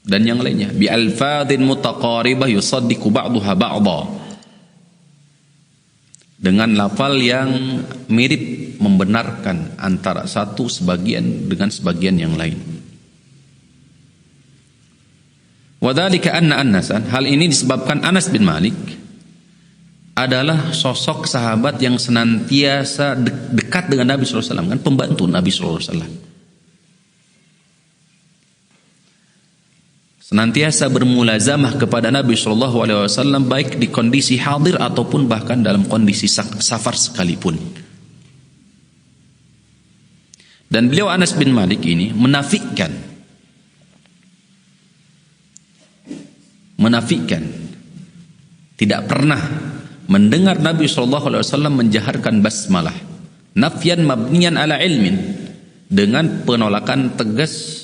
dan yang lainnya, bi alfadhin mutaqaribah yusaddiqu ba'daha ba'dha, dengan lafal yang mirip membenarkan antara satu sebagian dengan sebagian yang lain. Wadzalika anna Anasan, hal ini disebabkan Anas bin Malik adalah sosok sahabat yang senantiasa dekat dengan Nabi SAW, kan pembantu Nabi SAW. Senantiasa bermulazamah kepada Nabi SAW baik di kondisi hadir ataupun bahkan dalam kondisi safar sekalipun. Dan beliau Anas bin Malik ini menafikan tidak pernah mendengar Nabi SAW menjaharkan basmalah nafyan mabniyan ala ilmin, dengan penolakan tegas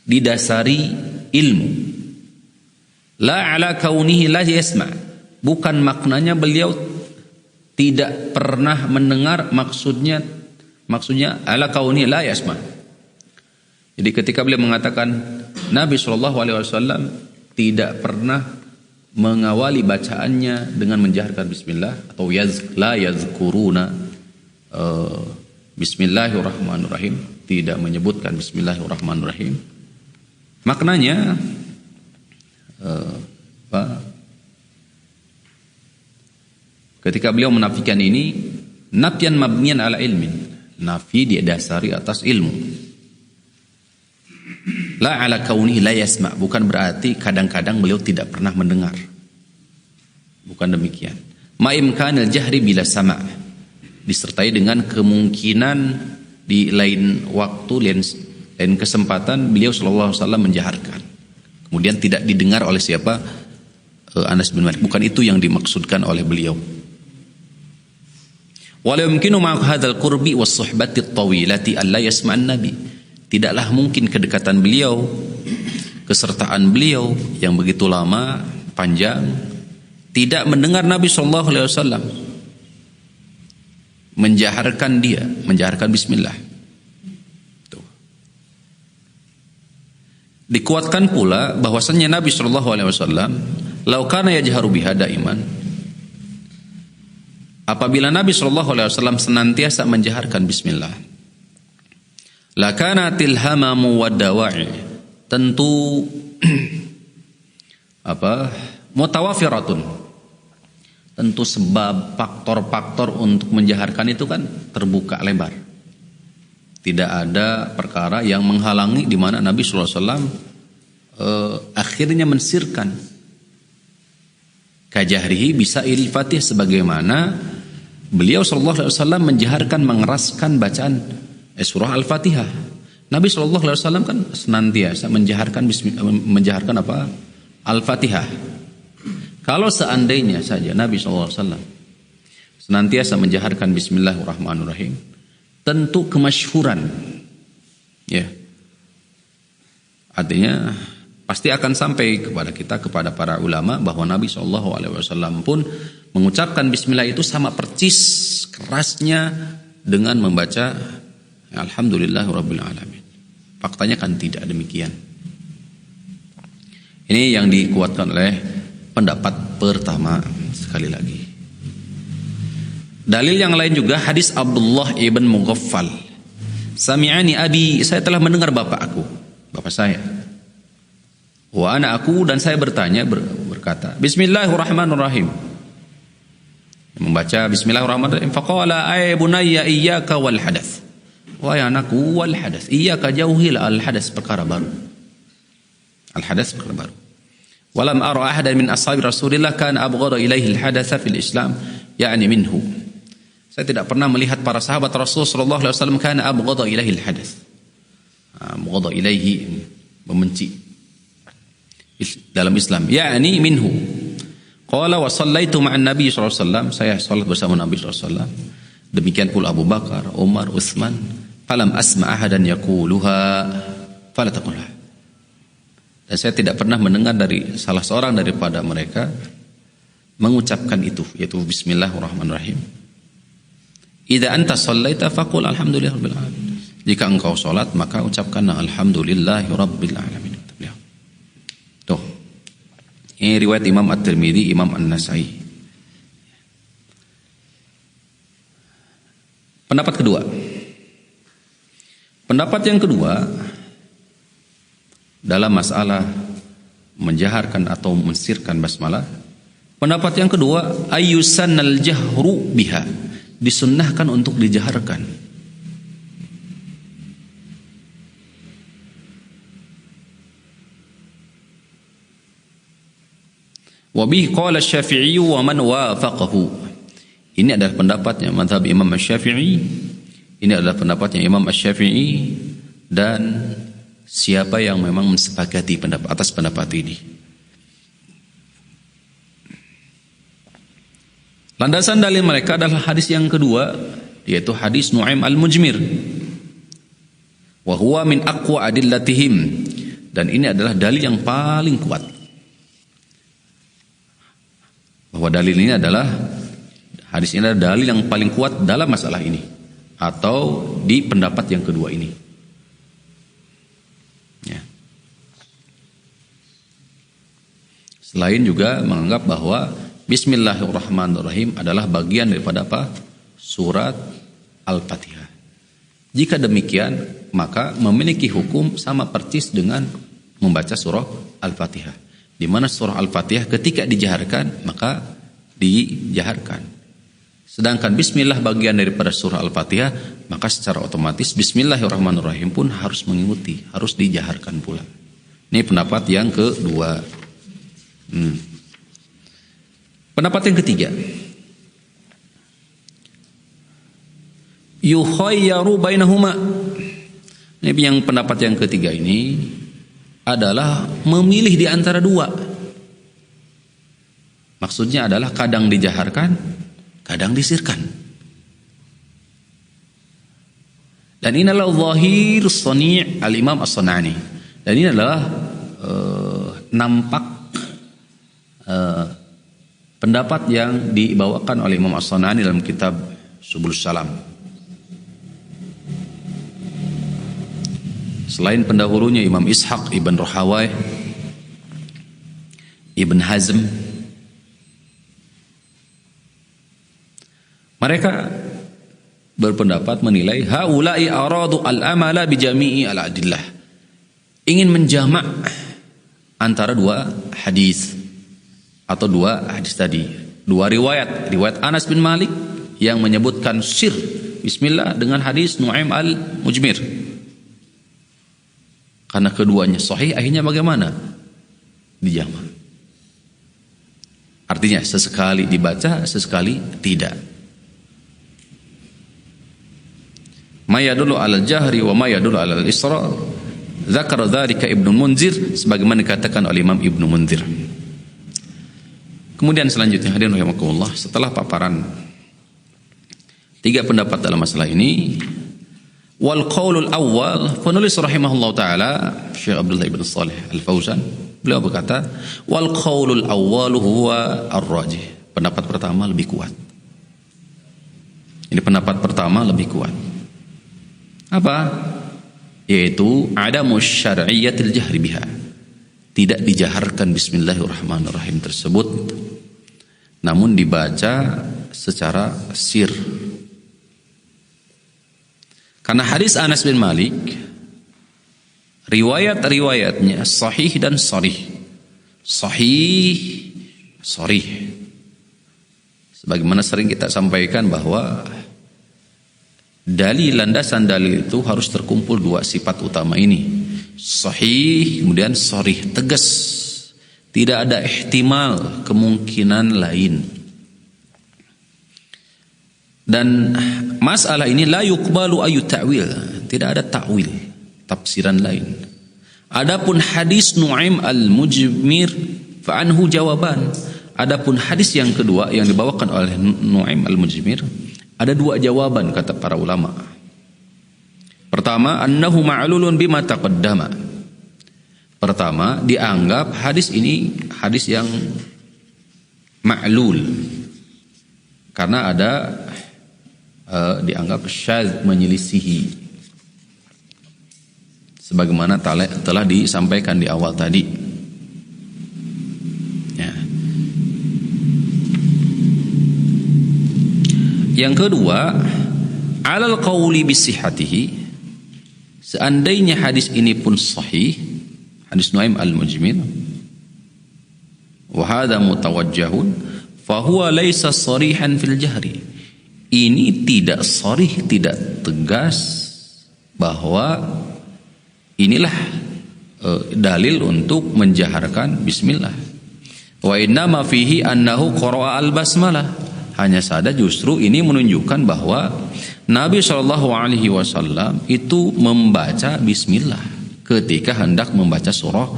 didasari ilmu. La ala kaunihi la yasma', bukan maknanya beliau tidak pernah mendengar, maksudnya ala kaunihi la yasma'. Jadi ketika beliau mengatakan Nabi SAW tidak pernah mengawali bacaannya dengan menjaharkan bismillah, atau la yazkuruna bismillahirrahmanirrahim, tidak menyebutkan bismillahirrahmanirrahim, maknanya ketika beliau menafikan ini nafyan mabniyan ala ilmin, nafi dia dasari atas ilmu. La ala kaunihi la yasma', bukan berarti kadang-kadang beliau tidak pernah mendengar, bukan demikian. Ma imkanil jahri bila sama', disertai dengan kemungkinan di lain waktu, lain kesempatan beliau sallallahu alaihi wasallam menjaharkan, kemudian tidak didengar oleh siapa? Anas bin Malik. Bukan itu yang dimaksudkan oleh beliau. Wala yumkinu ma'a hadzal qurbi was suhbati at-tawilati alla yasma'an nabi. Tidaklah mungkin kedekatan beliau, kesertaan beliau yang begitu lama, panjang, tidak mendengar Nabi SAW menjaharkan bismillah. Tuh. Dikuatkan pula bahwasannya Nabi SAW, lau kana yajharu biha daiman, apabila Nabi SAW senantiasa menjaharkan bismillah, lakanatil hamamu wad-dawa'i, tentu mutawafiratun, tentu sebab faktor-faktor untuk menjaharkan itu kan terbuka lebar. Tidak ada perkara yang menghalangi di mana Nabi SAW akhirnya mensirkan kajahrihi bisa il-fatih, sebagaimana beliau sallallahu alaihi wasallam menjaharkan, mengeraskan bacaan surah Al-Fatihah. Nabi sallallahu alaihi wasallam kan senantiasa menjaharkan apa? Al-Fatihah. Kalau seandainya saja Nabi sallallahu alaihi wasallam senantiasa menjaharkan bismillahirrahmanirrahim, tentu kemasyhuran, ya, artinya pasti akan sampai kepada kita, kepada para ulama, bahwa Nabi SAW pun mengucapkan bismillah itu sama persis kerasnya dengan membaca Alhamdulillahirabbil alamin. Faktanya kan tidak demikian. Ini yang dikuatkan oleh pendapat pertama. Sekali lagi, dalil yang lain juga hadis Abdullah ibn Mughaffal, sami'ani abi, saya telah mendengar bapak saya. Wa ana aku, dan saya bertanya, berkata bismillahirrahmanirrahim, membaca bismillahirrahmanirrahim. Faqala ay bunayya iyyaka wal hadath, wahai anakku, wal hadath, iyyaka, jauhilah al hadath, perkara baru, al hadath perkara baru. Walam ara ahadan min ashabi Rasulillah kana abghada ilaihi al hadatha fil Islam, yakni minhu, saya tidak pernah melihat para sahabat Rasul sallallahu alaihi wasallam kana abghada ilaihi al hadath, abghada ilaihi, membenci dalam Islam, yakni minhu. Qala wa sallaitu ma'an nabi sallallahu alaihi wasallam, saya salat bersama Nabi sallallahu alaihi wasallam, demikian pula Abu Bakar, Umar, Utsman, falam asma ahadan yaquluha fala taqulha, dan saya tidak pernah mendengar dari salah seorang daripada mereka mengucapkan itu, yaitu bismillahirrahmanirrahim. Idza anta shallaita faqul alhamdulillahirabbil alamin, jika engkau salat maka ucapkanlah alhamdulillahirabbil alamin. Tuh, ini riwayat Imam At-Tirmidzi, Imam An-Nasai. Pendapat yang kedua dalam masalah menjaharkan atau mensirkan basmalah, pendapat yang kedua, ayyusannal jahru biha, disunnahkan untuk dijaharkan. Wa bihi qala Asy-Syafi'i wa man wafaqahu. Ini adalah pendapatnya mazhab Imam Asy-Syafi'i. Ini adalah pendapatnya Imam Asy-Syafi'i dan siapa yang memang mensepakati atas pendapat ini. Landasan dalil mereka adalah hadis yang kedua, yaitu hadis Nu'aim al-Mujmir. Wa huwa min aqwa adillatihim, dan ini adalah dalil yang paling kuat. Bahwa dalil ini adalah, hadis ini adalah dalil yang paling kuat dalam masalah ini, atau di pendapat yang kedua ini, ya. Selain juga menganggap bahwa bismillahirrahmanirrahim adalah bagian daripada apa? Surat Al-Fatihah. Jika demikian, maka memiliki hukum sama persis dengan membaca surah Al-Fatihah, di mana surah Al-Fatihah ketika dijaharkan maka dijaharkan. Sedangkan bismillah bagian daripada surah Al-Fatihah, maka secara otomatis bismillahirrahmanirrahim pun harus mengikuti, harus dijaharkan pula. Ini pendapat yang kedua. Pendapat yang ketiga, yukhayyaru bainahuma. Ini yang pendapat yang ketiga ini adalah memilih di antara dua. Maksudnya adalah kadang dijaharkan, kadang disirkan. Dan ini adalah zahir sani' al-Imam As-San'ani. Dan ini adalah nampak pendapat yang dibawakan oleh Imam As-San'ani dalam kitab Subulus Salam. Selain pendahulunya Imam Ishaq Ibn Rahawai, Ibn Hazm, Mereka berpendapat menilai haula'i aradu al-amala bi jami'i al-adillah. Ingin menjamak antara dua hadis atau dua hadis tadi, dua riwayat Anas bin Malik yang menyebutkan sir bismillah dengan hadis Nu'aim al-Mujmir. Karena keduanya sahih, akhirnya bagaimana? Dijamak. Artinya sesekali dibaca, sesekali tidak. Ma yadullu 'alal jahri wa ma yadullu 'alal israr. Dzakara dzalika Ibnu Munzir sebagaimana dikatakan oleh Imam Ibnu Munzir. Kemudian selanjutnya hadirin rahimakumullah, setelah paparan tiga pendapat dalam masalah ini, wal qaulul awwal, penulis rahimahullah taala Syekh Abdullah bin Shalih Al-Fauzan, beliau berkata wal qaulul awwal huwa ar-rajih. Pendapat pertama lebih kuat. Ini pendapat pertama lebih kuat. Apa? Yaitu adamu syar'iyyatil jahri biha. Tidak dijaharkan bismillahirrahmanirrahim tersebut, namun dibaca secara sir. Karena hadis Anas bin Malik riwayat-riwayatnya sahih dan sharih. Sahih, sharih. Sebagaimana sering kita sampaikan bahwa landasan dalil itu harus terkumpul dua sifat utama ini. Sahih, kemudian sharih, tegas. Tidak ada ihtimal, kemungkinan lain. Dan masalah ini la yuqbalu ayu ta'wil, tidak ada ta'wil, tafsiran lain. Adapun hadis Nu'aim al-Mujmir fa anhu jawaban. Adapun hadis yang kedua yang dibawakan oleh Nu'aim al-Mujmir, ada dua jawaban kata para ulama. Pertama, annahu ma'lulun bima taqaddama. Pertama, dianggap hadis ini hadis yang ma'lul. Karena ada dianggap syadz, menyelisihi. Sebagaimana telah disampaikan di awal tadi. Ya. Yang kedua, alal qawli bisihatihi, seandainya hadis ini pun sahih, hadis Nu'aim al-Mujmir, wa hadha mutawajjahun, fa huwa laysa sharihan fil jahri. Ini tidak sharih, tidak tegas bahwa inilah dalil untuk menjaharkan bismillah. Wa innama fihi annahu qara'a al-basmalah. Hanya saja justru ini menunjukkan bahwa Nabi SAW itu membaca bismillah ketika hendak membaca surah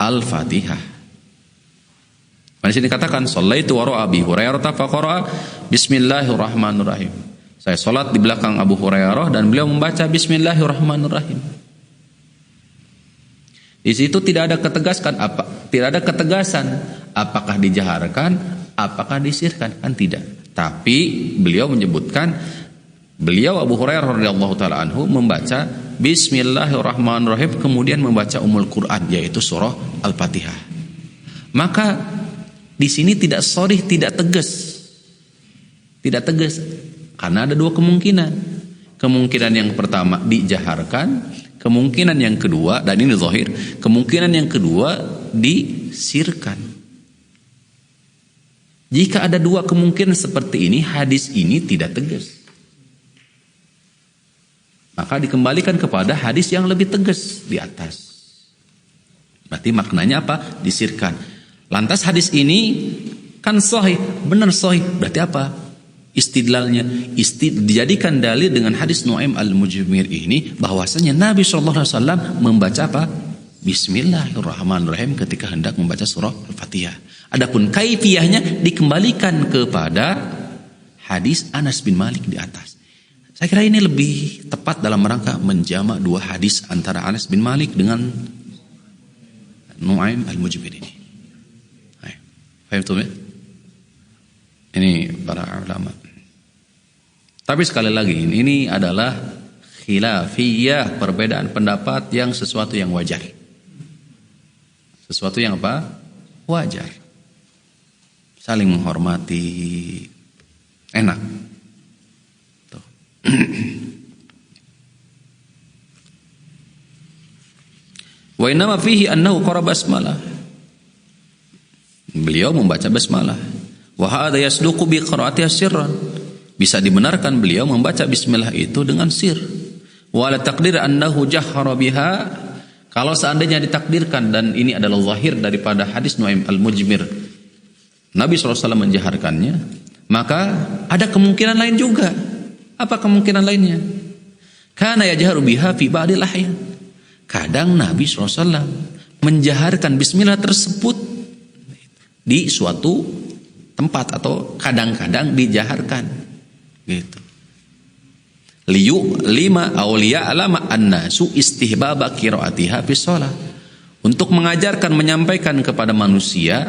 Al-Fatihah. Di sini dikatakan shallaitu wara Abi Hurairah fa qara'a bismillahirrahmanirrahim. Saya salat di belakang Abu Hurairah dan beliau membaca bismillahirrahmanirrahim. Di situ tidak ada ketegasan apakah dijaharkan, apakah disirkan, kan tidak. Tapi beliau menyebutkan, beliau Abu Hurairah radhiyallahu taala anhu membaca bismillahirrahmanirrahim, kemudian membaca Ummul Quran yaitu surah Al-Fatihah. Maka di sini tidak sharih, tidak tegas. Tidak tegas karena ada dua kemungkinan. Kemungkinan yang pertama dijaharkan, kemungkinan yang kedua, dan ini zahir, kemungkinan yang kedua disirkan. Jika ada dua kemungkinan seperti ini, hadis ini tidak tegas. Maka dikembalikan kepada hadis yang lebih tegas di atas. Berarti maknanya apa? Disirkan. Lantas hadis ini kan sahih, benar sahih. Berarti apa? Istidlalnya, dijadikan dalil dengan hadis Nu'aim al-Mujmir ini bahwasanya Nabi SAW membaca apa? Bismillahirrahmanirrahim ketika hendak membaca surah Al-Fatihah. Adapun kaifiyahnya dikembalikan kepada hadis Anas bin Malik di atas. Saya kira ini lebih tepat dalam rangka menjamak dua hadis antara Anas bin Malik dengan Nu'aim al-Mujmir ini. Paham tuh ya? Ini para ulama. Tapi sekali lagi, ini adalah khilafiyah, perbedaan pendapat yang sesuatu yang wajar. Sesuatu yang apa? Wajar. Saling menghormati, enak. Wa innama fihi annahu qara basmalah. Beliau membaca basmalah. Wa hadha yasduqu bi qiraatiha sirran. Bisa dibenarkan beliau membaca bismillah itu dengan sir. Wa la taqdir annahu jahara biha. Kalau seandainya ditakdirkan, dan ini adalah zahir daripada hadis Nuaim al-Mujmir, Nabi SAW menjaharkannya, maka ada kemungkinan lain juga. Apa kemungkinan lainnya? Kana yajharu biha fi ba'dil ahyan. Kadang Nabi SAW menjaharkan bismillah tersebut di suatu tempat, atau kadang-kadang dijaharkan gitu. Lima awliya alama annasu istihbaba qiraatiha fi shalah. Untuk mengajarkan, menyampaikan kepada manusia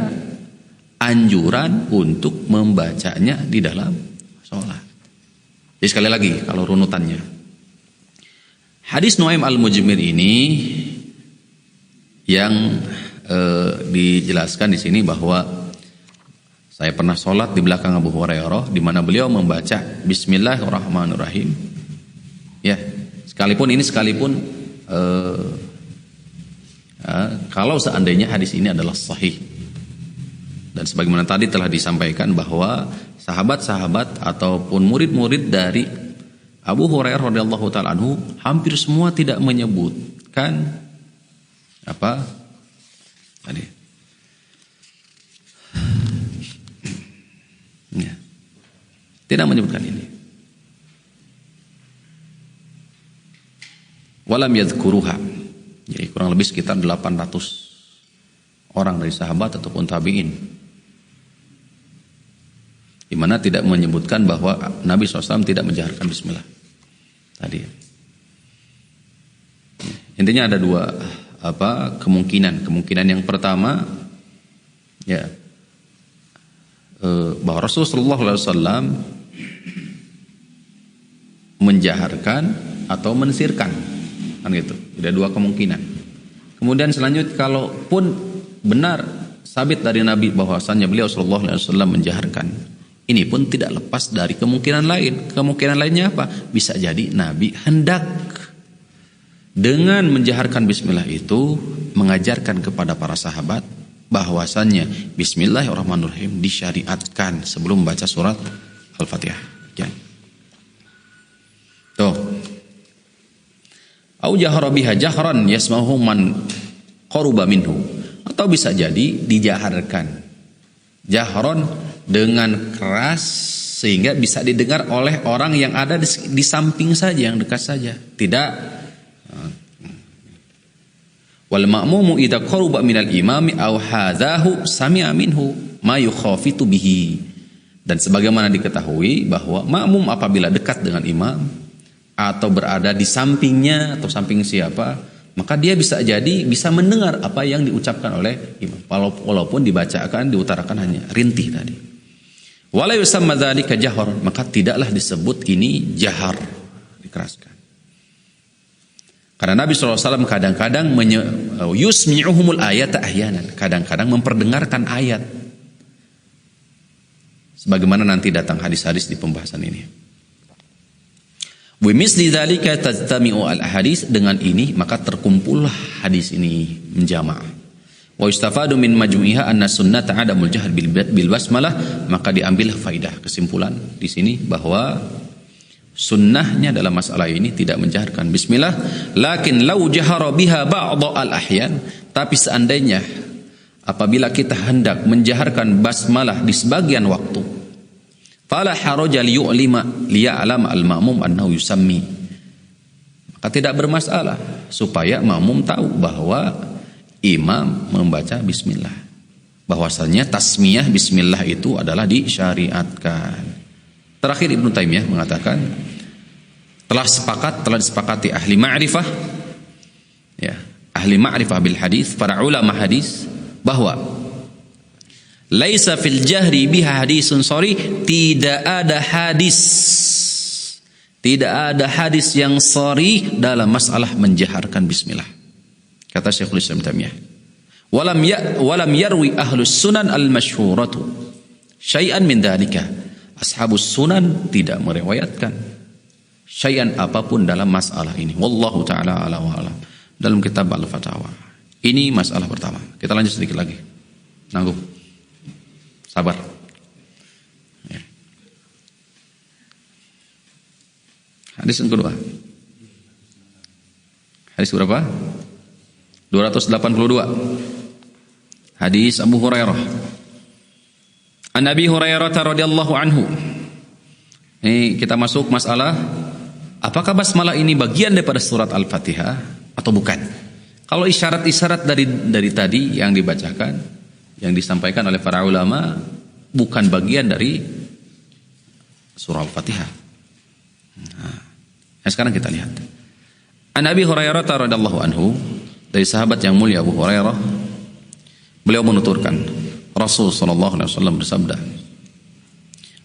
anjuran untuk membacanya di dalam sholat. Jadi sekali lagi, kalau runutannya, hadis Nuaim al-Mujmir ini yang dijelaskan di sini bahwa saya pernah sholat di belakang Abu Hurairah, di mana beliau membaca Bismillahirrahmanirrahim. Ya, sekalipun kalau seandainya hadis ini adalah sahih, dan sebagaimana tadi telah disampaikan bahwa sahabat-sahabat ataupun murid-murid dari Abu Hurairah radhiyallahu taala anhu hampir semua tidak menyebutkan apa tadi. Ya. Tidak menyebutkan ini. Walam yadhkuruha. Jadi kurang lebih sekitar 800 orang dari sahabat ataupun tabi'in, di mana tidak menyebutkan bahwa Nabi SAW tidak menjaharkan bismillah tadi. Intinya ada dua kemungkinan. Kemungkinan yang pertama, ya, bahwa Rasulullah SAW menjaharkan atau mensirkan, kan gitu. Ada dua kemungkinan. Kemudian selanjutnya, kalaupun benar sabit dari Nabi bahwasannya beliau sallallahu alaihi wasallam menjaharkan, ini pun tidak lepas dari kemungkinan lain. Kemungkinan lainnya apa? Bisa jadi Nabi hendak dengan menjaharkan bismillah itu mengajarkan kepada para sahabat bahwasannya Bismillahirrahmanirrahim disyariatkan sebelum baca surat Al-Fatihah. Ya. Tuh. Au jahara biha jahran yasmahu man qaruba minhu. Atau bisa jadi dijaharkan jahron dengan keras sehingga bisa didengar oleh orang yang ada di samping saja, yang dekat saja. Tidak. Wal ma'mumu idza qaruba minal imami aw hadahu sami'a minhu ma yukhafitu bihi. Dan sebagaimana diketahui bahwa makmum apabila dekat dengan imam atau berada di sampingnya atau samping siapa, maka dia bisa mendengar apa yang diucapkan oleh imam, walaupun dibacakan, diutarakan hanya rintih tadi. Wala yusamma dzalika jahr, maka tidaklah disebut ini jahar, dikeraskan. Karena Nabi SAW kadang-kadang yusmi'uhumul ayata ahyanan, kadang-kadang memperdengarkan ayat, sebagaimana nanti datang hadis-hadis di pembahasan ini. Wa misli dzalika tajtami'u al-ahadits, dengan ini maka terkumpullah hadis ini menjama'. Wa yustafadu min majmu'iha anna sunnata 'adamul jahr bil basmalah, maka diambil faidah, kesimpulan di sini bahwa sunnahnya dalam masalah ini tidak menjaharkan bismillah, lakin law jahara biha ba'd al-ahyan, tapi seandainya apabila kita hendak menjaharkan basmalah di sebagian waktu, fala haraja liya'lam al-ma'mum annahu yusammi, maka tidak bermasalah supaya makmum tahu bahwa imam membaca bismillah, bahwasanya tasmiyah bismillah itu adalah disyariatkan. Terakhir Ibnu Taimiyah mengatakan telah disepakati ahli ma'rifah, ya, ahli ma'rifah bil hadis, para ulama hadis, bahwa laisa fil jahri biha hadisun sharih, tidak ada hadis yang sharih dalam masalah menjaharkan bismillah, kata Syekhul Islam Taimiyah. Walam yarwi ahlus sunan al-masyhuratu syai'an min dzalika, ashabus sunan tidak meriwayatkan syai'an apapun dalam masalah ini. Wallahu taala a'lam wa a'lam. Dalam kitab Al-Fatawa. Ini masalah pertama. Kita lanjut sedikit lagi. Nanggung. Sabar. Ya. Hadis yang kedua. Hadis berapa? 282. Hadis Abu Hurairah. An Abi Hurairah radhiyallahu anhu. Ini kita masuk masalah apakah basmalah ini bagian daripada surat Al-Fatihah atau bukan? Kalau isyarat-isyarat dari tadi yang dibacakan, yang disampaikan oleh para ulama, bukan bagian dari surah Al-Fatihah. Nah, sekarang kita lihat. An Abi Hurairah radhiyallahu anhu, dari sahabat yang mulia Abu Hurairah, beliau menuturkan, Rasul sallallahu alaihi wasallam bersabda,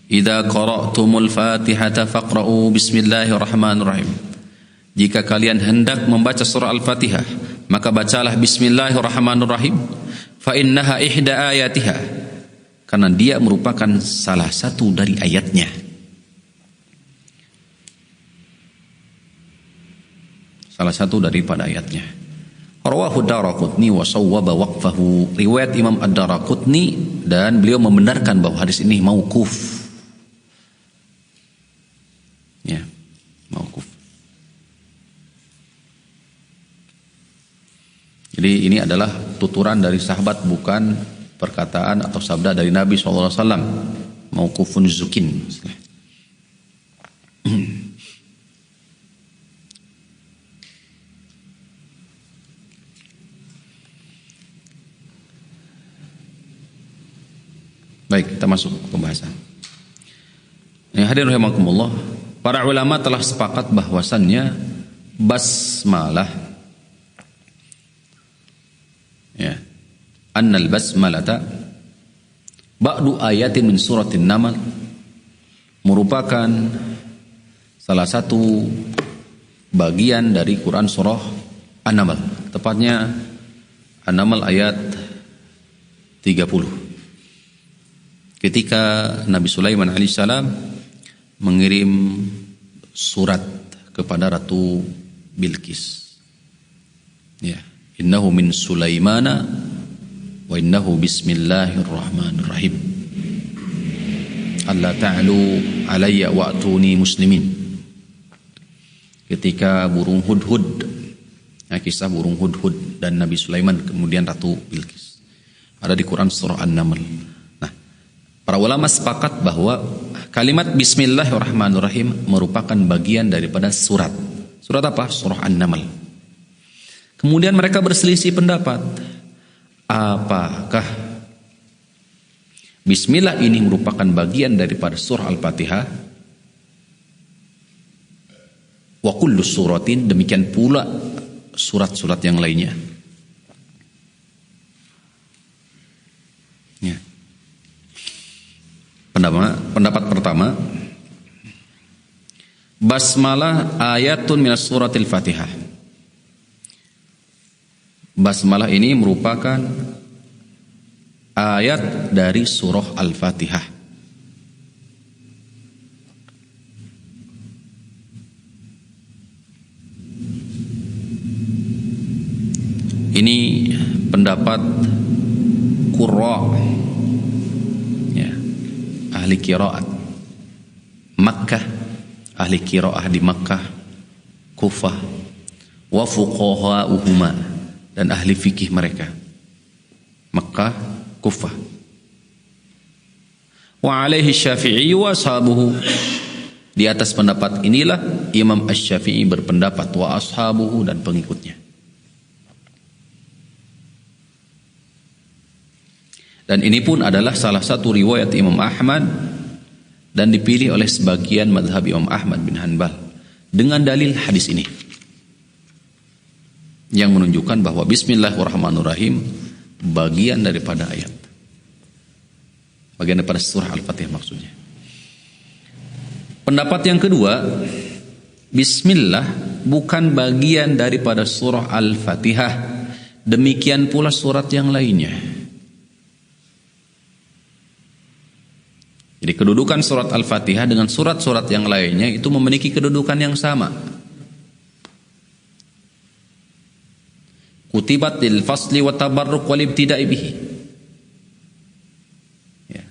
"Idza qara'tumul Fatihata faqra'u bismillahirrahmanirrahim." Jika kalian hendak membaca surah Al-Fatihah, maka bacalah bismillahirrahmanirrahim. Fa innaha ihda ayatiha. Karena dia merupakan salah satu dari ayatnya. Salah satu daripada ayatnya. Rawahu Ad-Daraqutni wa sawwaba waqfahu. Riwayat Imam Ad-Daraqutni, dan beliau membenarkan bahwa hadis ini mauquf. Ya, mauquf. Jadi ini adalah tuturan dari sahabat, bukan perkataan atau sabda dari Nabi SAW. Mauqufun zukin. Baik, kita masuk ke pembahasan. Hadirin rahimakumullah, para ulama telah sepakat bahwasannya basmalah, ya, annal basmalata ba'du ayatin min suratin Naml, merupakan salah satu bagian dari Quran surah An-Naml, tepatnya An-Naml ayat 30. Ketika Nabi Sulaiman alaihissalam mengirim surat kepada Ratu Bilqis, ya, innahu min Sulaimana wa innahu bismillahirrahmanirrahim, alla ta'lu alayya wa'tuni muslimin. Ketika burung hudhud, ya, kisah burung hudhud dan Nabi Sulaiman kemudian Ratu Bilqis, ada di Quran surah An-Naml. Para ulama sepakat bahwa kalimat bismillahirrahmanirrahim merupakan bagian daripada surat. Surat apa? Surah An-Naml. Kemudian mereka berselisih pendapat. Apakah bismillah ini merupakan bagian daripada surah Al-Fatihah? Wa kullu suratin, demikian pula surat-surat yang lainnya. Ya. Pendapat pertama, basmalah ayatun minas suratil Fatihah. Basmalah ini merupakan ayat dari surah Al-Fatihah. Ini pendapat qurra, ahli qiraat Makkah, ahli qiraah di Makkah, Kufah, wa fuqaha'uhuma, dan ahli fikih mereka, Makkah, Kufah. Wa alaihi Syafi'i wa ashabuhu, di atas pendapat inilah Imam Asy-Syafi'i berpendapat, wa ashabuhu, dan pengikutnya. Dan ini pun adalah salah satu riwayat Imam Ahmad dan dipilih oleh sebagian mazhab Imam Ahmad bin Hanbal dengan dalil hadis ini yang menunjukkan bahwa bismillahirrahmanirrahim bagian daripada ayat, bagian daripada surah Al-Fatihah maksudnya. Pendapat yang kedua, bismillah bukan bagian daripada surah Al-Fatihah, demikian pula surat yang lainnya. Jadi kedudukan surat Al-Fatihah dengan surat-surat yang lainnya itu memiliki kedudukan yang sama. Kutibat lil fasli wa tabarruk wal ibtida'i bihi. Ya.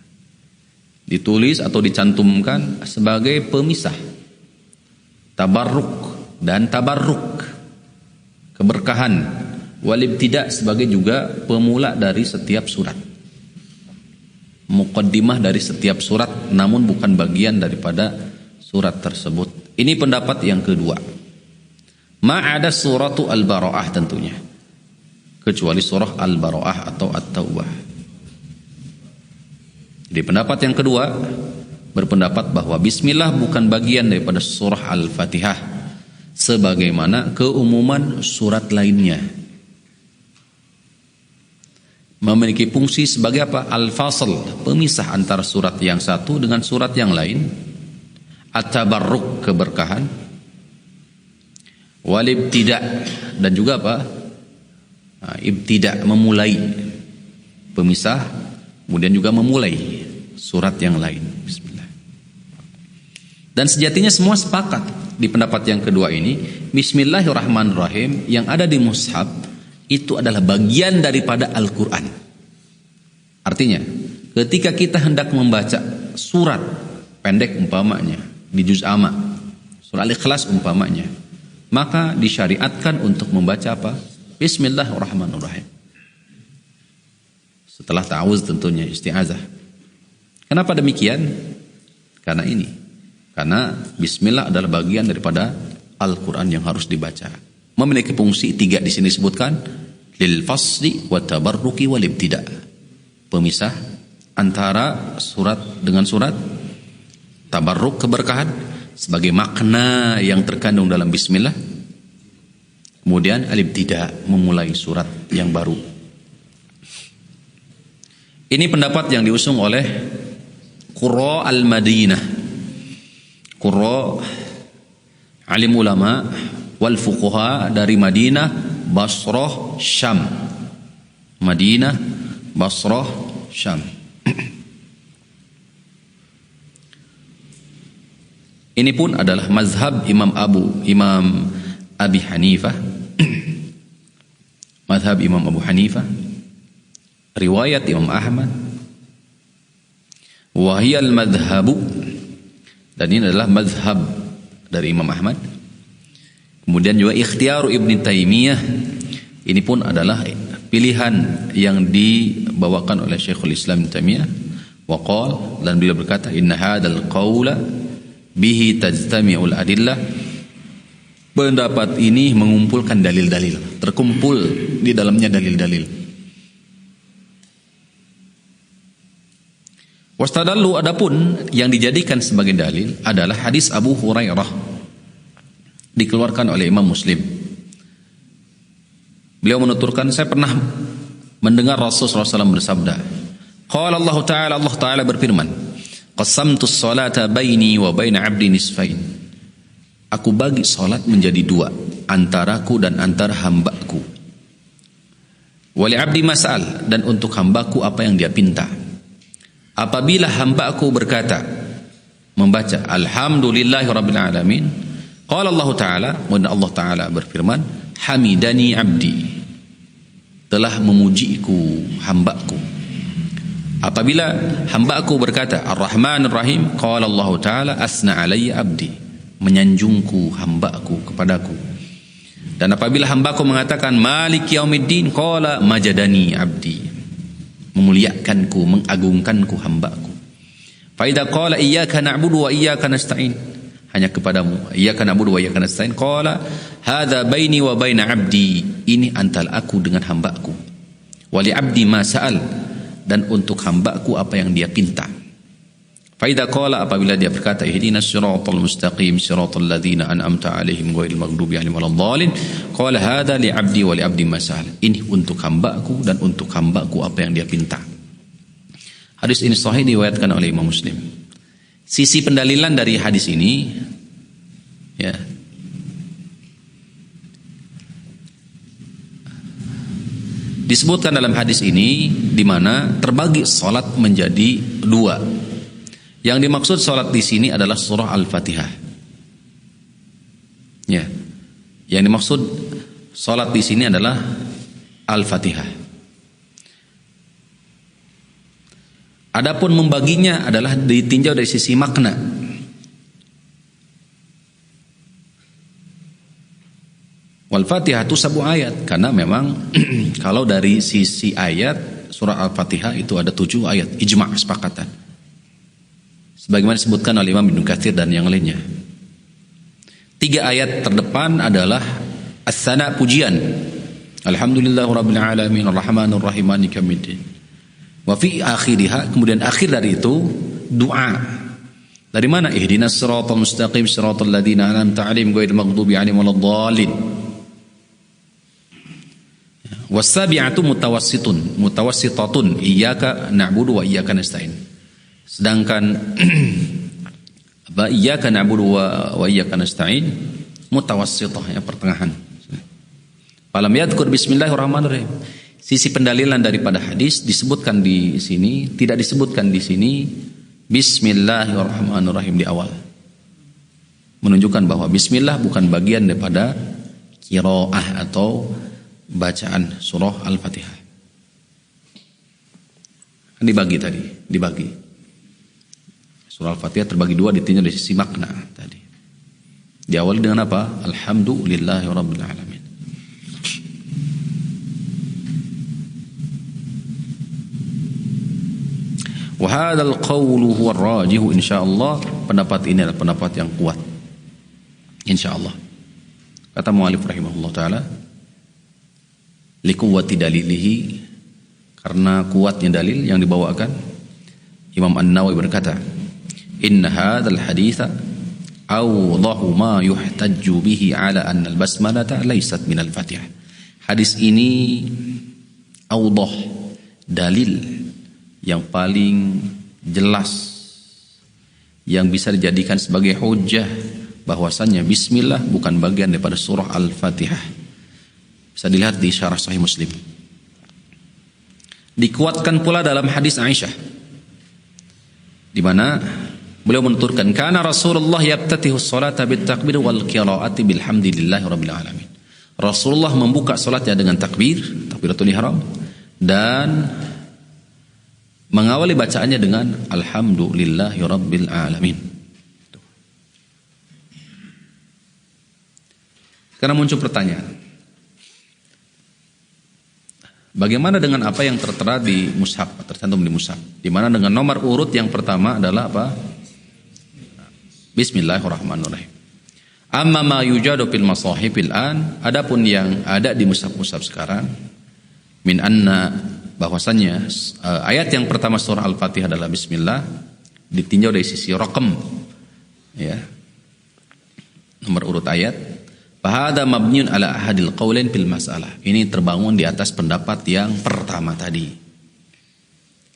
Ditulis atau dicantumkan sebagai pemisah. Tabarruk dan tabarruk. Keberkahan. Wal ibtida' sebagai juga pemula dari setiap surat. Muqaddimah dari setiap surat, namun bukan bagian daripada surat tersebut. Ini pendapat yang kedua. Ma'ada suratu Al-Bara'ah tentunya, kecuali surah Al-Bara'ah atau At-Taubah. Jadi pendapat yang kedua berpendapat bahwa bismillah bukan bagian daripada surah Al-Fatihah sebagaimana keumuman surat lainnya. Memiliki fungsi sebagai apa? Al-fasl, pemisah antara surat yang satu dengan surat yang lain. At-tabarruk, keberkahan. Wal ibtida', dan juga apa? Ibtida', memulai, pemisah, kemudian juga memulai surat yang lain. Bismillah. Dan sejatinya semua sepakat di pendapat yang kedua ini, Bismillahirrahmanirrahim yang ada di mushaf itu adalah bagian daripada Al-Quran. Artinya, ketika kita hendak membaca surat pendek umpamanya, di juz amma, surah Al-Ikhlas umpamanya, maka disyariatkan untuk membaca apa? Bismillahirrahmanirrahim. Setelah ta'awuz tentunya, isti'azah. Kenapa demikian? Karena ini. Karena Bismillah adalah bagian daripada Al-Quran yang harus dibaca. Memiliki fungsi 3 di sini disebutkan, lil fasli wa tabarruki wal ibtida', pemisah antara surat dengan surat, tabarruk, keberkahan sebagai makna yang terkandung dalam bismillah, kemudian al ibtida', memulai surat yang baru. Ini pendapat yang diusung oleh Qurra al-Madinah, Qurra alim ulama wal fuqaha dari Madinah, Basrah, Syam. Madinah, Basrah, Syam. Ini pun adalah mazhab Imam Abi Hanifah. Mazhab Imam Abu Hanifah, riwayat Imam Ahmad. Wa hiya al-madhhabu, dan ini adalah mazhab dari Imam Ahmad. Kemudian juga ikhtiar Ibn Taimiyah, ini pun adalah pilihan yang dibawakan oleh Syekhul Islam Ibn Taimiyah. Wa qala, dan beliau berkata, inna hadzal qaula bihi tajtami'ul adillah, pendapat ini mengumpulkan dalil-dalil, terkumpul di dalamnya dalil-dalil. Wastadallu, adapun yang dijadikan sebagai dalil adalah hadis Abu Hurairah, dikeluarkan oleh Imam Muslim. Beliau menuturkan, saya pernah mendengar Rasulullah SAW bersabda, qala Allah Ta'ala berfirman, qasamtu sholata baini wa baina abdi nisfain, aku bagi salat menjadi 2, antaraku dan antara hambaku. Wali abdi mas'al, dan untuk hambaku apa yang dia pinta. Apabila hambaku berkata, membaca alhamdulillahi rabbil alamin, qala Allah Ta'ala, dan Allah Ta'ala berfirman, hamidani abdi, telah memujiku hambaku. Apabila hambaku berkata ar-Rahman ar-Rahim, qala Allah Ta'ala asna alayya abdi, menyanjungku hambaku kepadaku. Dan apabila hambaku mengatakan malik yaumiddin, qala majadani abdi, memuliakanku, mengagungkanku hambaku. Fa idza qala iyyaka na'budu wa iyyaka nasta'in, hanya kepadamu, iyyaka na'budu wa iyyaka nasta'in, qala hadza baini wa baina abdi, ini antara aku dengan hambaku. Wa li abdi ma sa'al, dan untuk hambaku apa yang dia pinta. Fa idza qala, apabila dia berkata ihdinas siratal mustaqim siratal ladzina an'amta 'alaihim ghairil maghdubi 'alaihim waladdallin, qala hadza li abdi wa li abdi ma sa'al, ini untuk hambaku dan untuk hambaku apa yang dia pinta. Hadis ini sahih, diriwayatkan oleh Imam Muslim. Sisi pendalilan dari hadis ini, ya, disebutkan dalam hadis ini, di mana terbagi salat menjadi 2. Yang dimaksud salat di sini adalah surah Al-Fatihah. Ya. Yang dimaksud salat di sini adalah Al-Fatihah. Adapun membaginya adalah ditinjau dari sisi makna. Wal-Fatihah itu 7 ayat, karena memang kalau dari sisi ayat surah Al-Fatihah itu ada 7 ayat, ijma' sepakatan. Sebagaimana disebutkan oleh Imam Ibnu Katsir dan yang lainnya. 3 ayat terdepan adalah as-sana, pujian. Alhamdulillahirabbil alamin arrahmanir rahim maliki yaumiddin. Wa fi akhiriha, kemudian akhir dari itu doa. Dari mana? Ihdinas siratal mustaqim siratal ladzina an'amta 'alaihim ghairil maghdubi 'alaihim waladdallin. Was-sabi'atu mutawassitatun iyyaka na'budu wa iyyaka nasta'in. Sedangkan iyyaka na'budu wa iyyaka nasta'in mutawassithah, yang pertengahan. Falam yadhkur bismillahirrahmanirrahim. Sisi pendalilan daripada hadis disebutkan di sini, tidak disebutkan di sini bismillahirrahmanirrahim di awal. Menunjukkan bahwa bismillah bukan bagian daripada qiraah atau bacaan surah Al-Fatihah. Dibagi tadi, dibagi. Surah Al-Fatihah terbagi 2, ditinjau dari sisi makna tadi. Diawali dengan apa? Alhamdulillahirabbil alamin. Wa hadzal qawlu huwa ar-rajih insyaallah. Pendapat ini adalah pendapat yang kuat insyaallah. Kata muallif rahimahullah taala, liquwwati dalilihi, karena kuatnya dalil yang dibawakan. Imam An-Nawawi berkata, inna hadzal haditsa awdahu ma yuhtajju bihi ala anna al-basmalata laysat min al-Fatihah. Hadis ini awdah, dalil yang paling jelas yang bisa dijadikan sebagai hujjah bahwasannya bismillah bukan bagian daripada surah Al-Fatihah. Bisa dilihat di syarah Sahih Muslim. Dikuatkan pula dalam hadis Aisyah, di mana beliau menuturkan, kana Rasulullah yabtatihu sholata bitakbir wal qiraati bilhamdillahi rabbil alamin. Rasulullah membuka salatnya dengan takbir, takbiratul ihram, dan mengawali bacaannya dengan alhamdulillahi rabbil alamin. Sekarang muncul pertanyaan, bagaimana dengan apa yang tertera di mushaf, tercantum di mushaf, di mana dengan nomor urut yang pertama adalah apa? Bismillahirrahmanirrahim. Amma ma yujadu fil masahifil an, adapun yang ada di mushaf-mushaf sekarang, min anna, bahwasannya ayat yang pertama surah Al-Fatihah adalah bismillah, ditinjau dari sisi raqam, ya, nomor urut ayat. Fahada mabniun ala ahadil qaulain fil masalah. Ini terbangun di atas pendapat yang pertama tadi.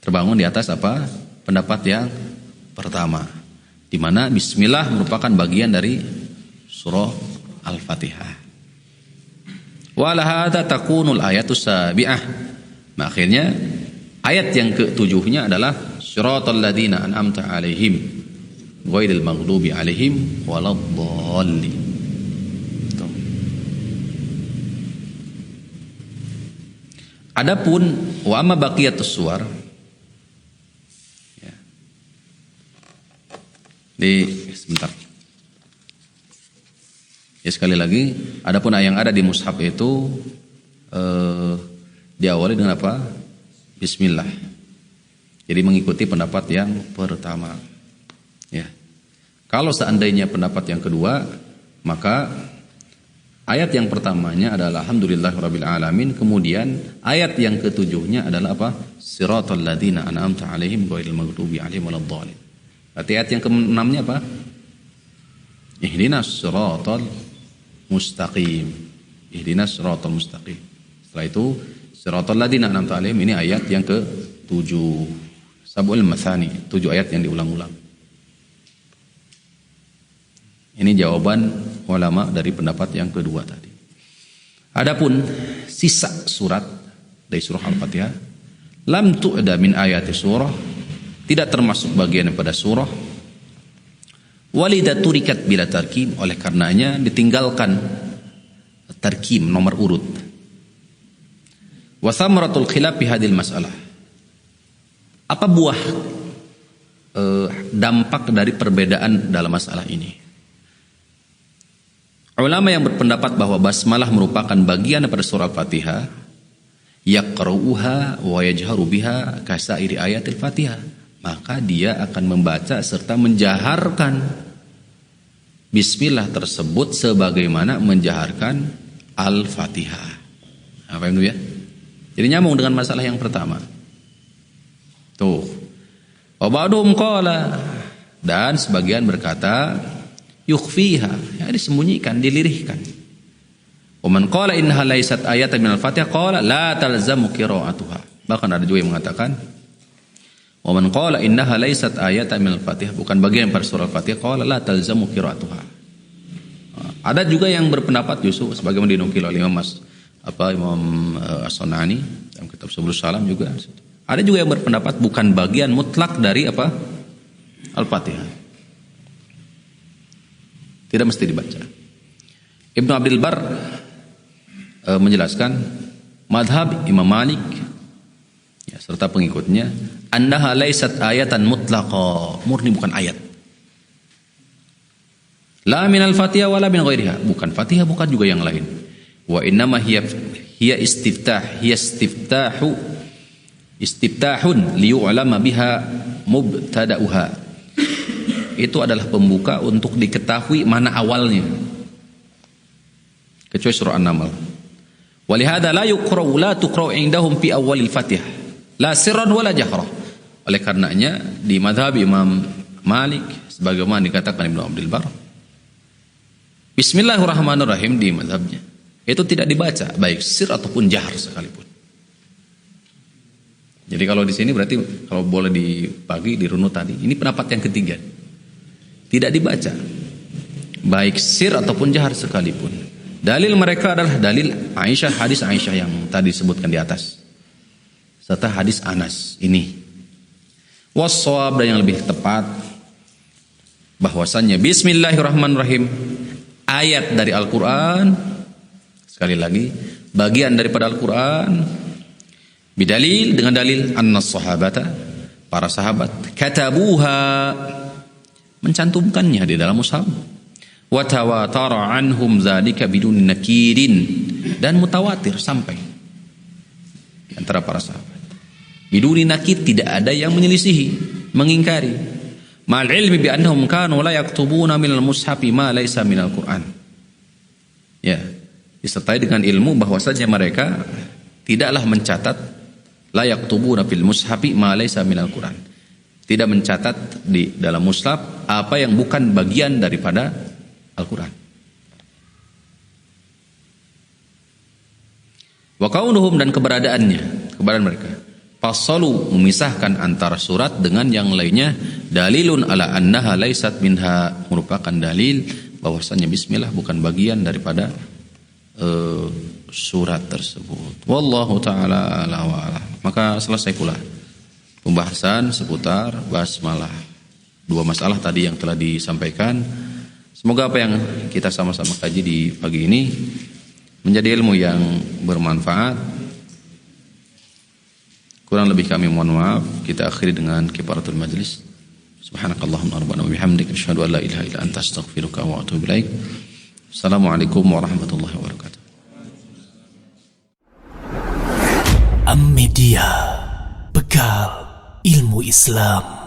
Terbangun di atas apa? Pendapat yang pertama, di mana bismillah merupakan bagian dari surah Al-Fatihah. Wa la hadza takunul ayatus sabi'ah. Akhirnya ayat yang ke-7-nya adalah siratal ladzina an'amta 'alaihim ghairil maghdubi 'alaihim waladdallin. Adapun wa amma baqiyatus suwar, ya. Sebentar. Ya, sekali lagi, adapun yang ada di mushaf itu diawali dengan apa? Bismillah. Jadi mengikuti pendapat yang pertama. Ya. Kalau seandainya pendapat yang kedua, maka ayat yang pertamanya adalah alhamdulillahirabbil alamin, kemudian ayat yang ke-7-nya adalah apa? Siratal ladzina an'amta 'alaihim ghairil maghdubi 'alaihim waladdallin. Berarti ayat yang ke-6-nya apa? Ihdinas siratal mustaqim. Ihdinas siratal mustaqim. Setelah itu siratal ladzina an'amta 'alaihim, ini ayat yang ke-7. Sab'ul matsani, 7 ayat yang diulang-ulang. Ini jawaban ulama dari pendapat yang kedua tadi. Adapun sisa surat dari surah Al-Fatihah, lam tu'da min ayati surah tidak termasuk bagian daripada surah. Walidha turikat bila tarkim, oleh karenanya ditinggalkan tarkim, nomor urut. Wa thamaratul khilaf fi hadhil masalah. Apa buah dampak dari perbedaan dalam masalah ini? Ulama yang berpendapat bahwa basmalah merupakan bagian daripada surah Al-Fatihah, yaqra'uha wa yajharu biha kasairi ayatil Fatihah, maka dia akan membaca serta menjaharkan bismillah tersebut sebagaimana menjaharkan Al-Fatihah. Apa itu ya? Jadi nyambung dengan masalah yang pertama. Tuh. Wa ba'dhum qala, dan sebagian berkata yukhfiha, ya disembunyikan, dilirihkan. Wa man qala innaha laysat ayatan minal Fatihah qala la talzamu qira'atuha. Bahkan ada juga yang mengatakan wa man qala innaha laysat ayatan minal Fatihah, bukan bagian dari surah Al-Fatihah, qala la talzamu qira'atuha. Ada juga yang berpendapat justru sebagaimana dinukil oleh Imam As-Sunani dalam kitab Subulus Salam juga. Ada juga yang berpendapat bukan bagian mutlak dari apa? Al-Fatihah. Tidak mesti dibaca. Ibnu Abdul Bar menjelaskan madhab Imam Malik ya, serta pengikutnya, annaha laysat ayatan mutlaqa, murni bukan ayat. La minal Fatihah wala min ghairiha, bukan Fatihah bukan juga yang lain. Wa innama hiya istiftahun liyu'lama biha mubtada'uha. Itu adalah pembuka untuk diketahui mana awalnya. Kecuali surah An-Naml. Walihada la tuqra'u indahum fi awalil Fatihah, la sirran wala jahra. Oleh karenanya di mazhab Imam Malik sebagaimana dikatakan Ibnu Abdul Bar, Bismillahirrahmanirrahim di mazhabnya itu tidak dibaca baik sir ataupun jahar sekalipun. Jadi kalau di sini berarti kalau boleh dibagi dirunut tadi, ini pendapat yang ketiga. Tidak dibaca baik sir ataupun jahar sekalipun. Dalil mereka adalah dalil Aisyah, hadis Aisyah yang tadi disebutkan di atas, serta hadis Anas ini. Wasshawab, dan yang lebih tepat bahwasannya Bismillahirrahmanirrahim ayat dari Al-Quran, sekali lagi bagian daripada Al-Quran, bidalil, dengan dalil annas sahabata, para sahabat, katabuha, mencantumkannya di dalam mushaf, wa tawatara anhum dzalika bidun nakirin, dan mutawatir sampai antara para sahabat. Biduni nakir, tidak ada yang menyelisihi, mengingkari. Ma'al ilmi bi annahum kanu la yaktubuna minal mushafi ma laysa minal Qur'an. Ya, disertai dengan ilmu bahwasanya mereka tidaklah mencatat la yaktubuna fil mushafi ma laysa minal Qur'an. Tidak mencatat di dalam mushaf apa yang bukan bagian daripada Al-Qur'an. Wa kaunuhum, dan keberadaannya, keberadaan mereka, fasalu, memisahkan antara surat dengan yang lainnya, dalilun ala annaha laysat minha, merupakan dalil bahwasanya bismillah bukan bagian daripada surat tersebut. Wallahu taala ala wa ala. Maka selesai pula pembahasan seputar basmalah. Dua masalah tadi yang telah disampaikan. Semoga apa yang kita sama-sama kaji di pagi ini menjadi ilmu yang bermanfaat. Kurang lebih kami mohon maaf. Kita akhiri dengan kifaratul majlis. Subhanakallahumma rabbana wa bihamdika asyhadu an la ilaha illa anta astaghfiruka wa atubu ilaik. Assalamualaikum warahmatullahi wabarakatuh. Am Media, bekal ilmu Islam.